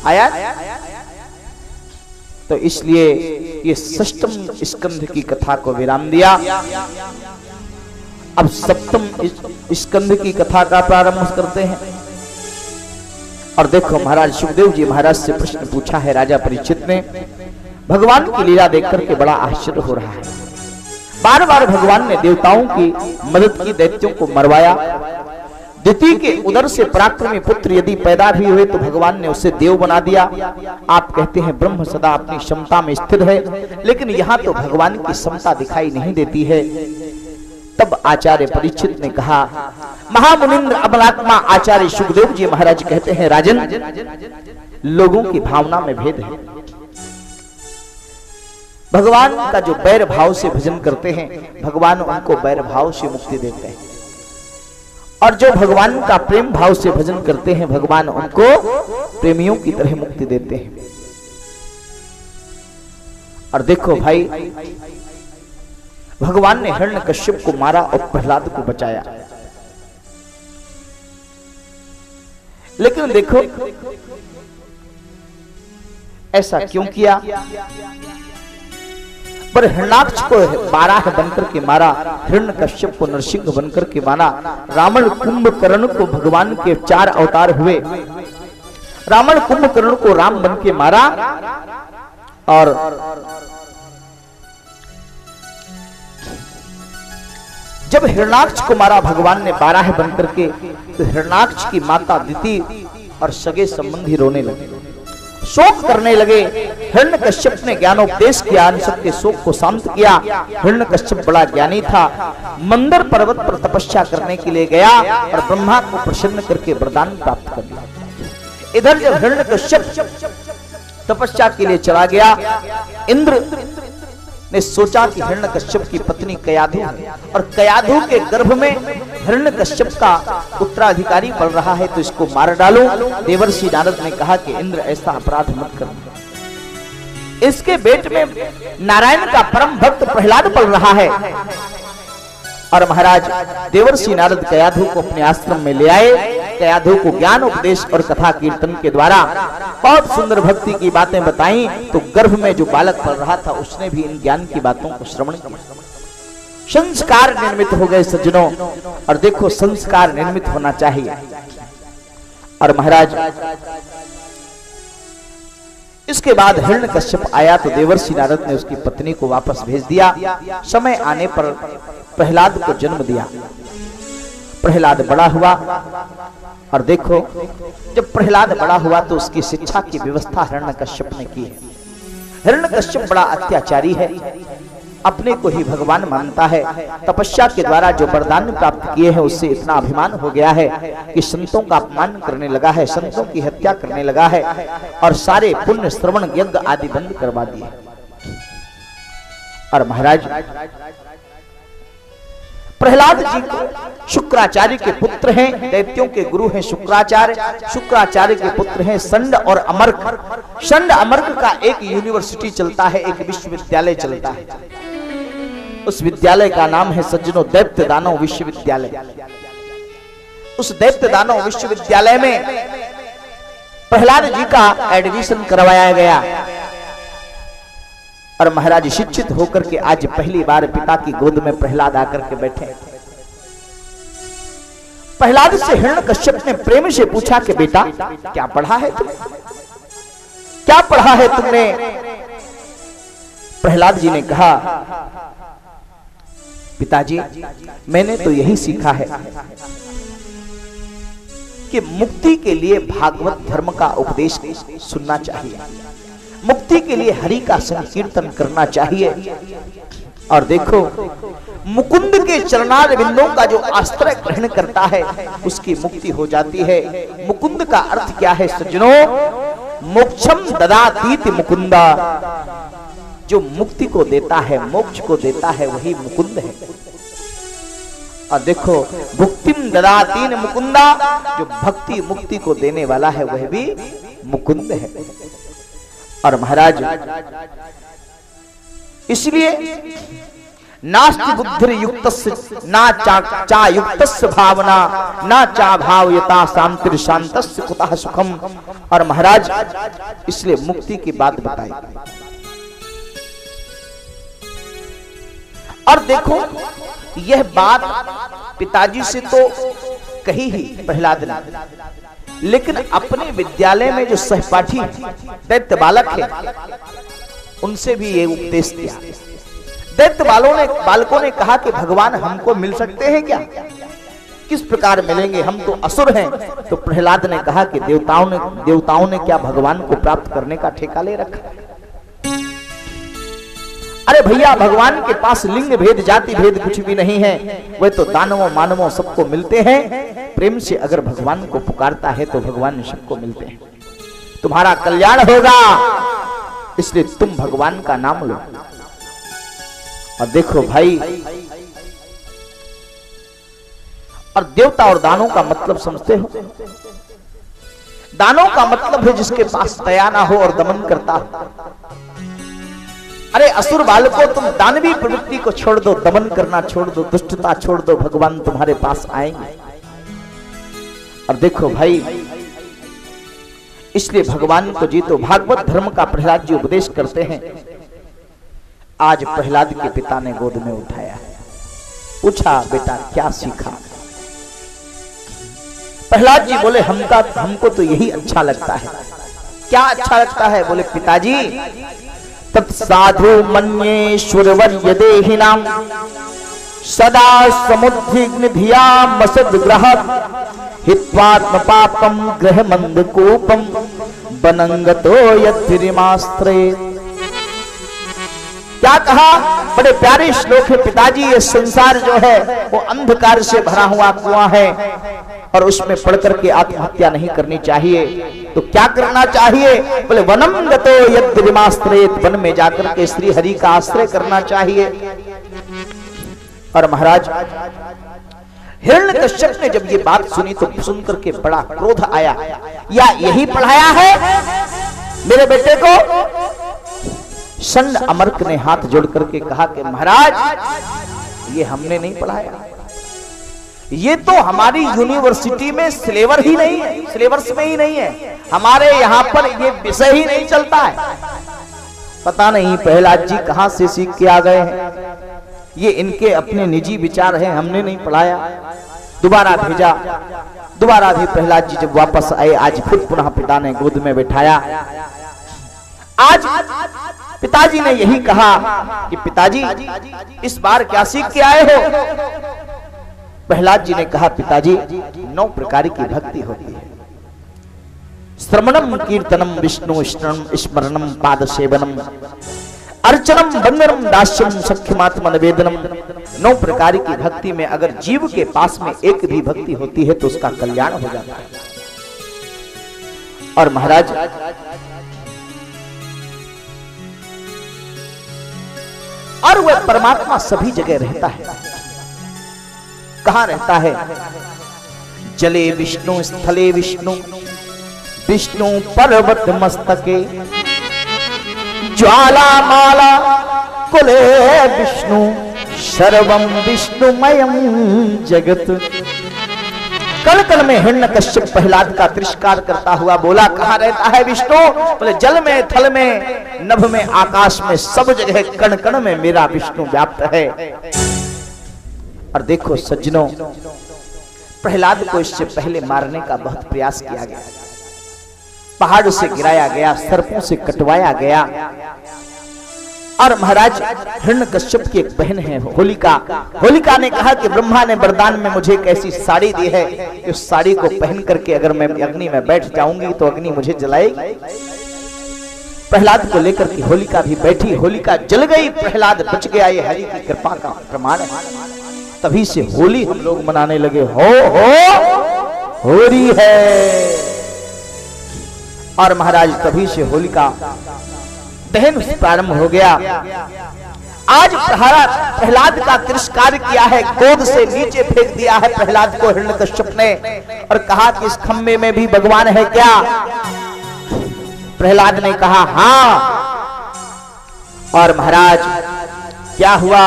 आया। तो इसलिए ये 6म स्कंध की कथा को विराम दिया। अब 7म स्कंध की कथा का प्रारंभ करते हैं। और देखो महाराज सुखदेव जी महाराज से प्रश्न पूछा है राजा परीक्षित ने। भगवान की लीला देख करके बड़ा आश्चर्य हो रहा है। बार बार भगवान ने देवताओं की मदद की, दैत्यों को मरवाया। दिति के उदर से पराक्रमी पुत्र यदि पैदा भी हुए तो भगवान ने उसे देव बना दिया। आप कहते हैं ब्रह्म सदा अपनी क्षमता में स्थिर है, लेकिन यहाँ तो भगवान की क्षमता दिखाई नहीं देती है। तब आचार्य परीक्षित ने कहा, महामुनिंद्र अमलात्मा आचार्य सुखदेव जी महाराज कहते हैं, राजन, लोगों की भावना में भेद है। भगवान का जो बैर भाव से भजन करते हैं, भगवान उनको बैर भाव से मुक्ति देते हैं। और जो भगवान का प्रेम भाव से भजन करते हैं, भगवान उनको प्रेमियों की तरह मुक्ति देते हैं। और देखो भाई, भगवान ने हिरण्यकश्यप को मारा और प्रहलाद को बचाया। लेकिन देखो ऐसा क्यों किया? पर हिरण्याक्ष को 12 बनकर के मारा, हिरण्यकश्यप को नरसिंह बनकर के मारा। रावण कुंभकर्ण को भगवान के 4 अवतार हुए। रावण कुंभकर्ण को राम बन के मारा। और जब हिरण्याक्ष को मारा भगवान ने 12 बनकर के, तो हिरण्याक्ष की माता दिति और सगे संबंधी रोने लगे, शोक करने लगे। हिरण्यकश्यप ने ज्ञानोपदेश किया, उन सबके शोक को शांत किया। हिरण्यकश्यप बड़ा ज्ञानी था, मंदर पर्वत पर तपस्या करने के लिए गया और ब्रह्मा को प्रसन्न करके वरदान प्राप्त कर लिया। इधर जब हिरण्यकश्यप तपस्या के लिए चला गया, इंद्र ने सोचा कि हिरण्यकश्यप की पत्नी कयाधु है और कयाधु के गर्भ में हिरण्यकश्यप का उत्तराधिकारी पड़ रहा है, तो इसको मार डालो। देवर्षि नारद ने कहा कि इंद्र ऐसा अपराध मत कर। इसके पेट में नारायण का परम भक्त प्रहलाद पड़ रहा है। और महाराज देवर्षि नारद कयाधु को अपने आश्रम में ले आए। कयाधु को ज्ञान उपदेश और कथा कीर्तन के द्वारा बहुत सुंदर भक्ति की बातें बताई। तो गर्भ में जो बालक पल रहा था उसने भी इन ज्ञान की बातों को श्रवण किया। संस्कार निर्मित हो गए सज्जनों। और देखो संस्कार निर्मित होना चाहिए। और महाराज इसके बाद हिरण्यकश्यप आया तो देवर्षि नारद ने उसकी पत्नी को वापस भेज दिया। समय आने पर प्रहलाद को जन्म दिया। प्रहलाद बड़ा हुआ। और देखो जब प्रहलाद बड़ा हुआ तो उसकी शिक्षा की व्यवस्था हिरण्यकश्यप ने की है। हिरण्यकश्यप बड़ा अत्याचारी है, अपने को ही भगवान मानता है। तपस्या के द्वारा जो वरदान प्राप्त किए हैं उससे इतना अभिमान हो गया है कि संतों का अपमान करने लगा है, संतों की हत्या करने लगा है और सारे पुण्य श्रवण यज्ञ आदि बंद करवा दिए। और महाराज प्रहलाद जी को शुक्राचार्य के पुत्र हैं, दैत्यों के गुरु हैं शुक्राचार्य। शुक्राचार्य के पुत्र हैं संड और अमर्क। संड अमर्क का एक यूनिवर्सिटी चलता है, एक विश्वविद्यालय चलता है। उस विद्यालय का नाम है सज्जनों दैत्य दानव विश्वविद्यालय। उस दैत्य दानव विश्वविद्यालय में प्रहलाद जी का एडमिशन करवाया गया। और महाराज शिक्षित होकर के आज पहली बार पिता की गोद में प्रहलाद आकर के बैठे। प्रहलाद से हिरण्यकश्यप ने प्रेम से पूछा कि बेटा क्या पढ़ा है तुमने, क्या पढ़ा है तुमने? प्रहलाद जी ने कहा पिताजी मैंने तो यही सीखा है कि मुक्ति के लिए भागवत धर्म का उपदेश सुनना चाहिए, मुक्ति के लिए हरि का संकीर्तन करना चाहिए। और देखो मुकुंद के चरणार बिंदों का जो आश्रय ग्रहण करता है उसकी मुक्ति हो जाती है। मुकुंद का अर्थ क्या है सज्जनों? मोक्षम ददातीति मुकुंदा, जो मुक्ति को देता है, मोक्ष को देता है, वही मुकुंद है। और देखो भुक्तिम ददातीन मुकुंदा, जो भक्ति मुक्ति को देने वाला है वह भी मुकुंद है। और महाराज इसलिए नास्ति बुद्धि युक्तस्य ना चा युक्तस्य भावना ना चा भावयता शांतिर शांतस्य कुतः सुखम। और महाराज इसलिए मुक्ति की बात बताई। और देखो यह बात पिताजी से तो कही ही प्रहलाद ने, लेकिन अपने विद्यालय में जो सहपाठी दैत्य बालक है उनसे भी ये उपदेश दिया। दैत्य बालकों ने कहा कि भगवान हमको मिल सकते हैं क्या? किस प्रकार मिलेंगे, हम तो असुर हैं। तो प्रहलाद ने कहा कि देवताओं ने क्या भगवान को प्राप्त करने का ठेका ले रखा? अरे भैया, भगवान के पास लिंग भेद जाति भेद कुछ भी नहीं है। वह तो दानवों मानवों सबको मिलते हैं। प्रेम से अगर भगवान को पुकारता है तो भगवान सबको मिलते हैं। तुम्हारा कल्याण होगा, इसलिए तुम भगवान का नाम लो। और देखो भाई, और देवता और दानों का मतलब समझते हो? दानों का मतलब है जिसके पास दया ना हो और दमन करता हो। अरे असुर बालकों, तुम दानवी प्रवृत्ति को छोड़ दो, दमन करना छोड़ दो, दुष्टता छोड़ दो, भगवान तुम्हारे पास आएंगे। और देखो भाई, इसलिए भगवान को जीतो। भागवत धर्म का प्रहलाद जी उपदेश करते हैं। आज प्रहलाद के पिता ने गोद में उठाया, पूछा बेटा क्या सीखा? प्रहलाद जी बोले हमको तो यही अच्छा लगता है। क्या अच्छा लगता है? बोले पिताजी तत्साधु मन्येश्वरवर्य देहिनाम सदा समुद्धिग्न धिया मसद्ग्रह हित्वात्म पापम ग्रह मंद कूपम बनंगतो यत्रिमास्त्रे। क्या कहा? बड़े प्यारे श्लोक है पिताजी। ये संसार जो है वो अंधकार से भरा हुआ कुआं है और उसमें पड़ करके आत्महत्या नहीं करनी चाहिए। तो क्या करना चाहिए? बोले वनम गतो यद्रिमास्त्रेत, वन में जाकर के श्री हरि का आश्रय करना चाहिए। और महाराज हिरण्यकश्यप ने जब ये बात सुनी तो सुनकर के बड़ा क्रोध आया। या यही पढ़ाया है मेरे बेटे को? संड अमर्क ने हाथ जोड़ करके कहा कि महाराज ये हमने नहीं पढ़ाया, ये तो हमारी यूनिवर्सिटी में सिलेबस ही नहीं है, सिलेबस में ही नहीं है, हमारे यहाँ पर ये विषय ही नहीं चलता है। पता नहीं प्रहलाद जी कहां से सीख के आ गए हैं। ये इनके अपने निजी विचार हैं, हमने नहीं पढ़ाया। दोबारा भेजा, दोबारा भी प्रहलाद जी जब वापस आए, आज फिर पुनः पिता ने गोद में बैठाया। आज पिताजी ने यही कहा कि पिताजी इस बार क्या सीख के आए हो? प्रहलाद जी ने कहा पिताजी 9 प्रकार की भक्ति होती है। श्रवणम कीर्तनम विष्णु स्मरणम पाद सेवनम अर्चनम वंदनम दास्यम सख्यमात्म निवेदनम। 9 प्रकार की भक्ति में अगर जीव के पास में एक भी भक्ति होती है तो उसका कल्याण हो जाता है। और महाराज और वह परमात्मा सभी जगह रहता है। कहां रहता है? जले विष्णु स्थले विष्णु विष्णु पर्वत मस्तके ज्वाला माला कुले विष्णु सर्वम विष्णुमयम जगत। कल कल में हिरण्यकश्यप प्रहलाद का तिरस्कार करता हुआ बोला, कहां रहता है विष्णु? बोले जल में, थल में, नभ में, आकाश में, सब जगह कण कण में मेरा विष्णु व्याप्त है। और देखो सज्जनों, प्रहलाद को इससे पहले मारने का बहुत प्रयास किया गया, पहाड़ से गिराया गया, सर्पों से कटवाया गया। और महाराज हिरण्यकश्यप की एक बहन है होलिका। होलिका ने कहा कि ब्रह्मा ने वरदान में मुझे एक ऐसी साड़ी दी है कि उस साड़ी को पहन करके अगर मैं अग्नि में बैठ जाऊंगी तो अग्नि मुझे जलाएगी। प्रहलाद को लेकर के होलिका भी बैठी, होलिका जल गई, प्रहलाद बच गया। ये हरि की कृपा का प्रमाण है। तभी से होली हम लोग मनाने लगे। हो रही है। और महाराज तभी से होलिका दहन प्रारंभ हो गया। आज प्रहलाद का तिरस्कार किया है, गोद से नीचे फेंक दिया है प्रहलाद को हिरण्यकश्यप ने, और कहा कि इस खंबे में भी भगवान है क्या? प्रहलाद ने कहा हाँ। और महाराज क्या हुआ?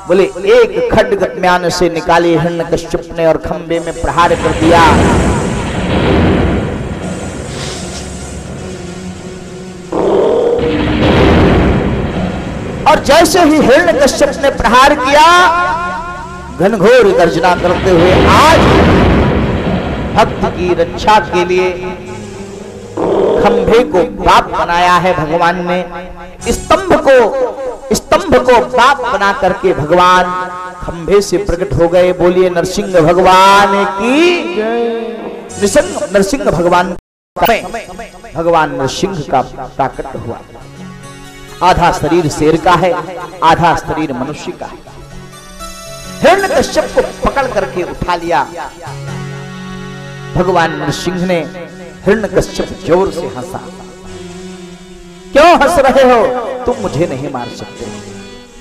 बोले एक खड्ग म्यान से निकाली हिरण्यकश्यप ने और खंबे में प्रहार कर दिया। और जैसे ही हिरण्यकश्यप ने प्रहार किया, घनघोर गर्जना करते हुए आज भक्त की रक्षा के लिए खंभे को बाप बनाया है भगवान ने। स्तंभ को बाप बना करके भगवान खंभे से प्रकट हो गए। बोलिए नरसिंह भगवान की। नरसिंह भगवान भगवान नरसिंह का प्राकट हुआ। आधा शरीर शेर का है, आधा शरीर मनुष्य का है। हिरण्यकश्यप को पकड़ करके उठा लिया। भगवान नरसिंह ने हिरण्यकश्यप जोर से हंसा। क्यों हंस रहे हो? तुम मुझे नहीं मार सकते।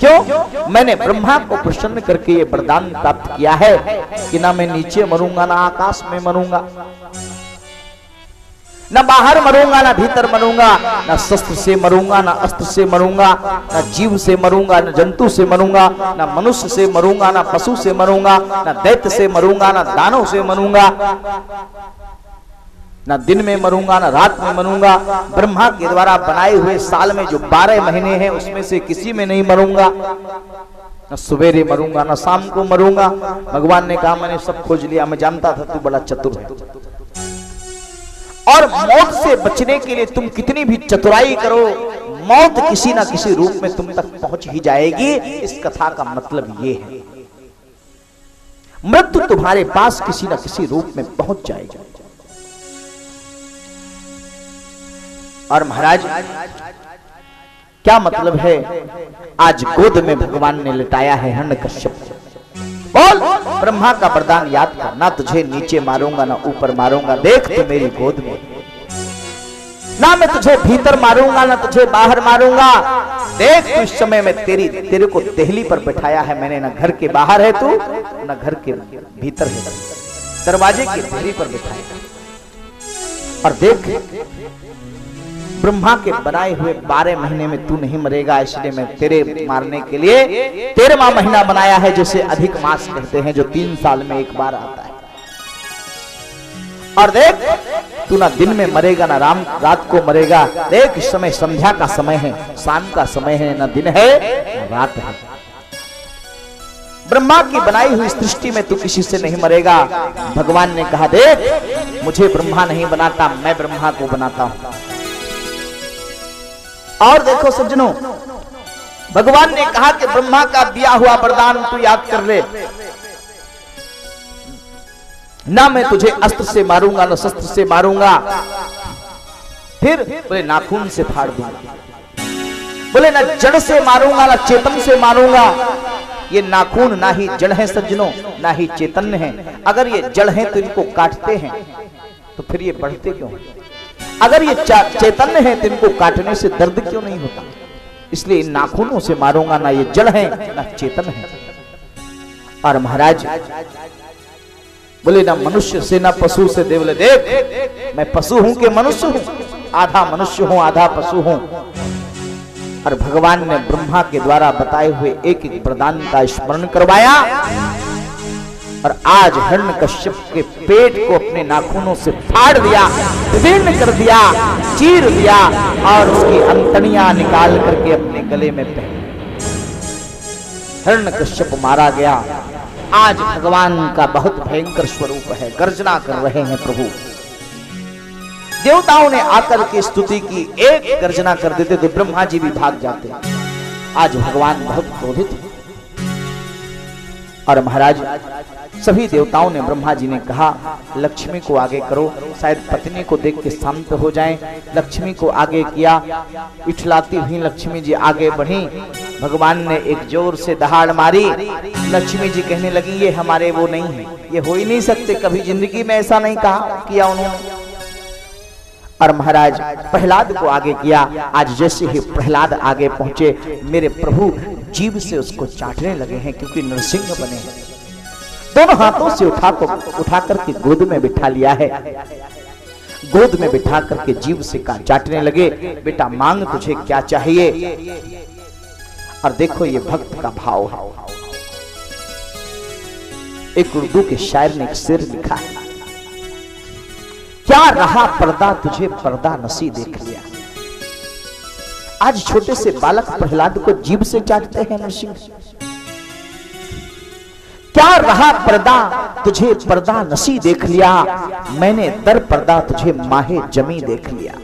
क्यों? मैंने ब्रह्मा को प्रसन्न करके ये वरदान प्राप्त किया है कि ना मैं नीचे मरूंगा, ना आकाश में मरूंगा, ना बाहर मरूंगा, ना भीतर मरूंगा, ना शस्त्र से मरूंगा, ना अस्त्र से मरूंगा, ना जीव से मरूंगा, ना जंतु से मरूंगा, ना मनुष्य से मरूंगा, ना पशु से मरूंगा, ना दैत्य से मरूंगा, ना दानव से मरूंगा, ना दिन में मरूंगा, ना रात में मरूंगा। ब्रह्मा के द्वारा बनाए हुए साल में जो 12 महीने हैं उसमें से किसी में नहीं मरूंगा। ना सवेरे मरूंगा, ना शाम को मरूंगा। भगवान ने कहा मैंने सब खोज लिया, मैं जानता था तू बड़ा चतुर है, और मौत से बचने के लिए तुम कितनी भी चतुराई करो, मौत किसी ना किसी रूप में तुम तक पहुंच ही जाएगी। इस कथा का मतलब ये है, मृत्यु तुम्हारे पास किसी ना किसी रूप में पहुंच जाएगी। और महाराज क्या मतलब है? आज गोद में भगवान ने लिटाया है हिरण्यकश्यप। बोल ब्रह्मा का वरदान याद कर, ना तुझे नीचे मारूंगा, ना ऊपर मारूंगा, देख तू मेरी गोद में, ना मैं तुझे भीतर मारूंगा, ना तुझे बाहर मारूंगा, देख तू इस समय में तेरे को देहली पर बिठाया है मैंने, ना घर के बाहर है तू, ना घर के भीतर है, दरवाजे की देहली पर बिठाया। और देख ब्रह्मा के बनाए हुए 12 महीने में तू नहीं मरेगा, इसलिए मैं तेरे मारने के लिए 13वां महीना बनाया है, जिसे अधिक मास कहते हैं, जो 3 साल में एक बार आता है। और देख तू ना दिन में मरेगा, ना रात को मरेगा। देख इस समय संध्या का समय है, शाम का समय है, ना दिन है ना रात है। ब्रह्मा की बनाई हुई सृष्टि में तू किसी से नहीं मरेगा। भगवान ने कहा देख मुझे ब्रह्मा नहीं बनाता, मैं ब्रह्मा को बनाता हूं। और देखो सज्जनों, भगवान ने कहा कि ब्रह्मा का दिया हुआ वरदान तू याद कर ले, ना मैं तुझे अस्त्र से मारूंगा, ना शस्त्र से मारूंगा। फिर बोले नाखून से फाड़ दूंगा, बोले ना जड़ से मारूंगा, ना चेतन से मारूंगा। ये नाखून ना ही जड़ है सज्जनों, ना ही चेतन है। अगर ये जड़ है तो इनको काटते हैं, तो फिर ये बढ़ते क्यों? अगर ये चैतन्य है तो इनको काटने से दर्द क्यों नहीं होता? इसलिए इन नाखूनों से मारूंगा, ना ये जड़ है ना चेतन है। और महाराज बोले ना मनुष्य से ना पशु से। बोले देख मैं पशु हूं कि मनुष्य हूं? आधा मनुष्य हूं, आधा पशु हूं। और भगवान ने ब्रह्मा के द्वारा बताए हुए एक एक वरदान का स्मरण करवाया, और आज हिरण्यकश्यप के पेट को अपने नाखूनों से फाड़ दिया, विभिन्न कर दिया, चीर दिया, और उसकी अंतड़ियां निकाल करके अपने गले में पहन। हिरण्यकश्यप मारा गया। आज भगवान का बहुत भयंकर स्वरूप है, गर्जना कर रहे हैं प्रभु। देवताओं ने आकर के स्तुति की, एक गर्जना कर देते तो ब्रह्मा जी भी भाग जाते। आज भगवान बहुत क्रोधित है। और महाराज सभी देवताओं ने, ब्रह्मा जी ने कहा लक्ष्मी को आगे करो, शायद पत्नी को देख के शांत हो जाएं। लक्ष्मी को आगे किया, इठलाती हुई लक्ष्मी जी आगे बढ़ी। भगवान ने एक जोर से दहाड़ मारी। लक्ष्मी जी कहने लगी ये हमारे वो नहीं है, ये हो ही नहीं सकते, कभी जिंदगी में ऐसा नहीं कहा किया उन्होंने। और महाराज प्रहलाद को आगे किया। आज जैसे ही प्रहलाद आगे पहुंचे, मेरे प्रभु जीभ से उसको चाटने लगे हैं, क्योंकि नरसिंह बने हैं। दोनों हाथों से उठा करके गोद में बिठा लिया है। गोद में बिठा करके जीभ से चाटने लगे, बेटा मांग तुझे क्या चाहिए। और देखो ये भक्त का भाव है। एक उर्दू के शायर ने एक शेर लिखा है, क्या रहा पर्दा तुझे पर्दा नसी देख लिया। आज छोटे से बालक प्रहलाद को जीभ से चाटते हैं नरसिंह। क्या रहा पर्दा तुझे पर्दा नसी देख लिया, मैंने दर पर्दा तुझे माहे जमी देख लिया।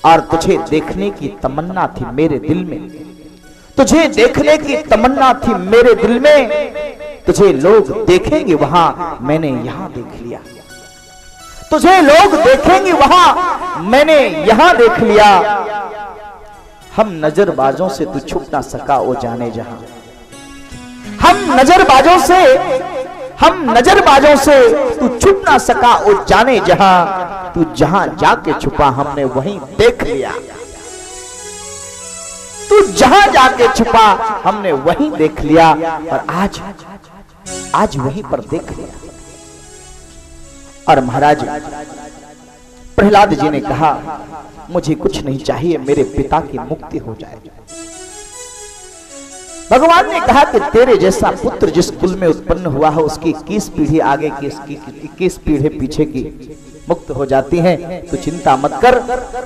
और तुझे देखने की तमन्ना थी मेरे दिल में, तुझे देखने की तमन्ना थी मेरे दिल में, तुझे लोग देखेंगे वहां मैंने यहां देख लिया। तुझे लोग देखेंगे वहां मैंने यहां देख लिया। हम नजरबाजों से तू छुप ना सका वो जाने जहां। हम नजरबाजों से तू छुप ना सका वो जाने जहां। तू जहां जाके छुपा हमने वहीं देख लिया। तू जहां जाके छुपा हमने वहीं देख लिया। और आज वहीं पर देख लिया। और महाराज प्रहलाद जी ने कहा मुझे कुछ नहीं चाहिए, मेरे पिता की मुक्ति हो जाए। भगवान ने कहा कि तेरे जैसा पुत्र जिस कुल में उत्पन्न हुआ है उसकी 21 पीढ़ी आगे की, इसकी 21 पीढ़ी पीछे की मुक्त हो जाती हैं। तो चिंता मत कर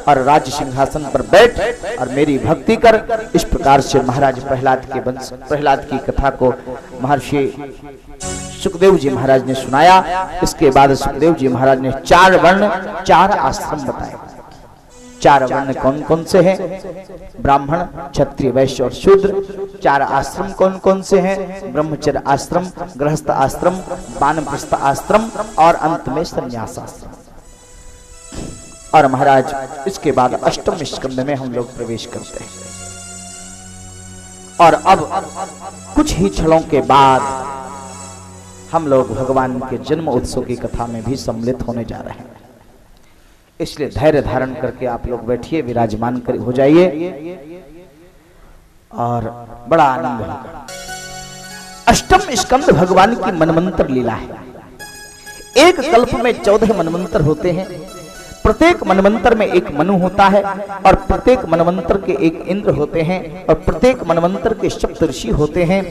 और राज सिंहासन पर बैठ और मेरी भक्ति कर। इस प्रकार से महाराज प्रहलाद की कथा को महर्षि सुखदेव जी महाराज ने सुनाया। इसके बाद सुखदेव जी महाराज ने 4 वर्ण 4 आश्रम बताए। 4 वर्ण कौन कौन से हैं? ब्राह्मण, क्षत्रिय, वैश्य और शूद्र। 4 आश्रम कौन कौन से हैं? ब्रह्मचर्य आश्रम, गृहस्थ आश्रम, वानप्रस्थ आश्रम और अंत में संन्यास आश्रम। और महाराज इसके बाद अष्टम स्कंद में हम लोग प्रवेश करते हैं। और अब कुछ ही क्षणों के बाद हम लोग भगवान के जन्म उत्सव की कथा में भी सम्मिलित होने जा रहे हैं। इसलिए धैर्य धारण करके आप लोग बैठिए, विराजमान कर हो जाइए और बड़ा आनंद होगा। अष्टम स्कंद भगवान की मनमंत्र लीला है। एक कल्प में 14 मनमंत्र होते हैं। प्रत्येक मनमंत्र में एक मनु होता है और प्रत्येक मनमंत्र के एक इंद्र होते हैं और प्रत्येक मनमंत्र के सप्तऋषि होते हैं।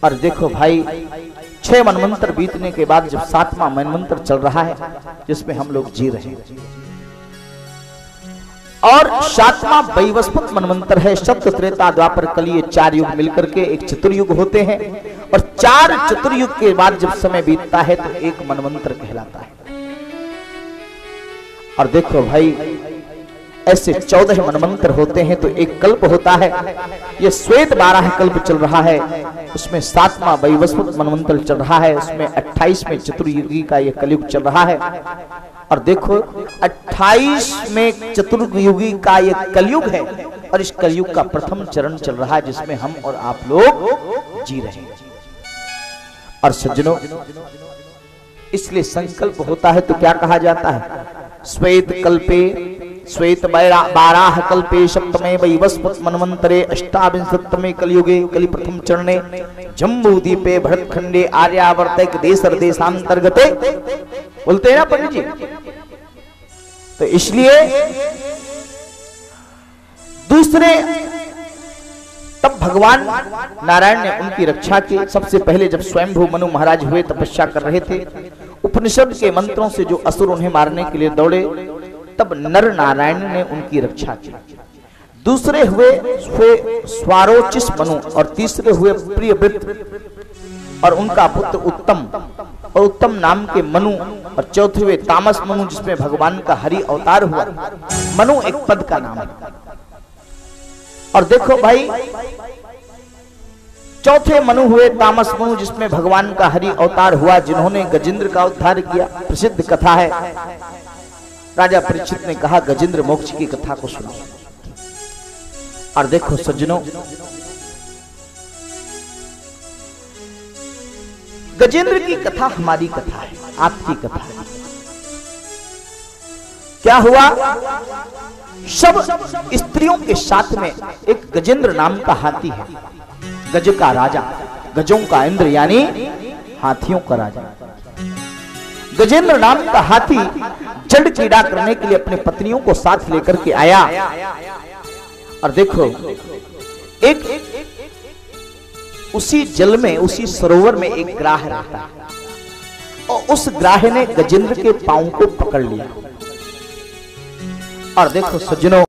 और देखो भाई 6 मनमंत्र बीतने के बाद जब 7वां मनमंत्र चल रहा है जिसमें हम लोग जी रहे हैं और 7वां वैवस्वत मनमंत्र है। सप्त, त्रेता, द्वापर, कली, 4 युग मिलकर के एक चतुर्युग होते हैं। और 4 चतुर्युग के बाद जब समय बीतता है तो एक मनमंत्र कहलाता है। और देखो भाई ऐसे 14 मनमंत्र होते हैं तो एक कल्प होता है। ये श्वेत 12 कल्प चल रहा है, उसमें 7वां वैवस्वत मनमंत्र चल रहा है, उसमें 28वें चतुर्युगी का ये कलयुग चल रहा है। और देखो 28 में चतुर्युगी का ये कलयुग है और इस कलयुग का प्रथम चरण चल रहा है जिसमें हम और आप लोग जी रहे हैं। और सज्जनों इसलिए संकल्प होता है तो क्या कहा जाता है? श्वेत कल्पे श्वेत 12 कल्पे सप्तमे वैवस्वत मनमंतरे अष्टाविंशतमे कलयुगे कलि प्रथम चरणे जम्बूद्वीपे भरतखंडे आर्यावर्तक देशांतर्गते। बोलते हैं ना पंडित जी। तो इसलिए दूसरे तब भगवान नारायण ने उनकी रक्षा की। सबसे पहले जब स्वयंभू मनु महाराज हुए, तपस्या कर रहे थे, उपनिषद के मंत्रों से जो असुर उन्हें मारने के लिए दौड़े, तब नर नारायण ने उनकी रक्षा की। दूसरे हुए स्वारोचिस मनु और तीसरे हुए प्रियव्रत और उनका पुत्र उत्तम और उत्तम नाम के मनु और चौथे हुए तामस मनु जिसमें भगवान का हरि अवतार हुआ। मनु एक पद का नाम है। और देखो भाई चौथे मनु हुए तामस मनु, जिसमें भगवान का हरि अवतार हुआ, जिन्होंने गजेंद्र का उद्धार किया। प्रसिद्ध कथा है। राजा परीक्षित ने कहा गजेंद्र मोक्ष की कथा को सुनो। और देखो सज्जनों, गजेंद्र की कथा हमारी कथा है, आपकी कथा है। क्या हुआ? सब स्त्रियों के साथ में एक गजेंद्र नाम का हाथी है, गज का राजा, गजों का इंद्र यानी हाथियों का राजा। गजेंद्र नाम का हाथी जड़ कीड़ा करने के लिए अपने पत्नियों को साथ लेकर के आया। और देखो एक उसी जल में, उसी सरोवर में एक ग्राह रहता है, और उस ग्राह ने गजेंद्र के पांव को पकड़ लिया। और देखो सज्जनों,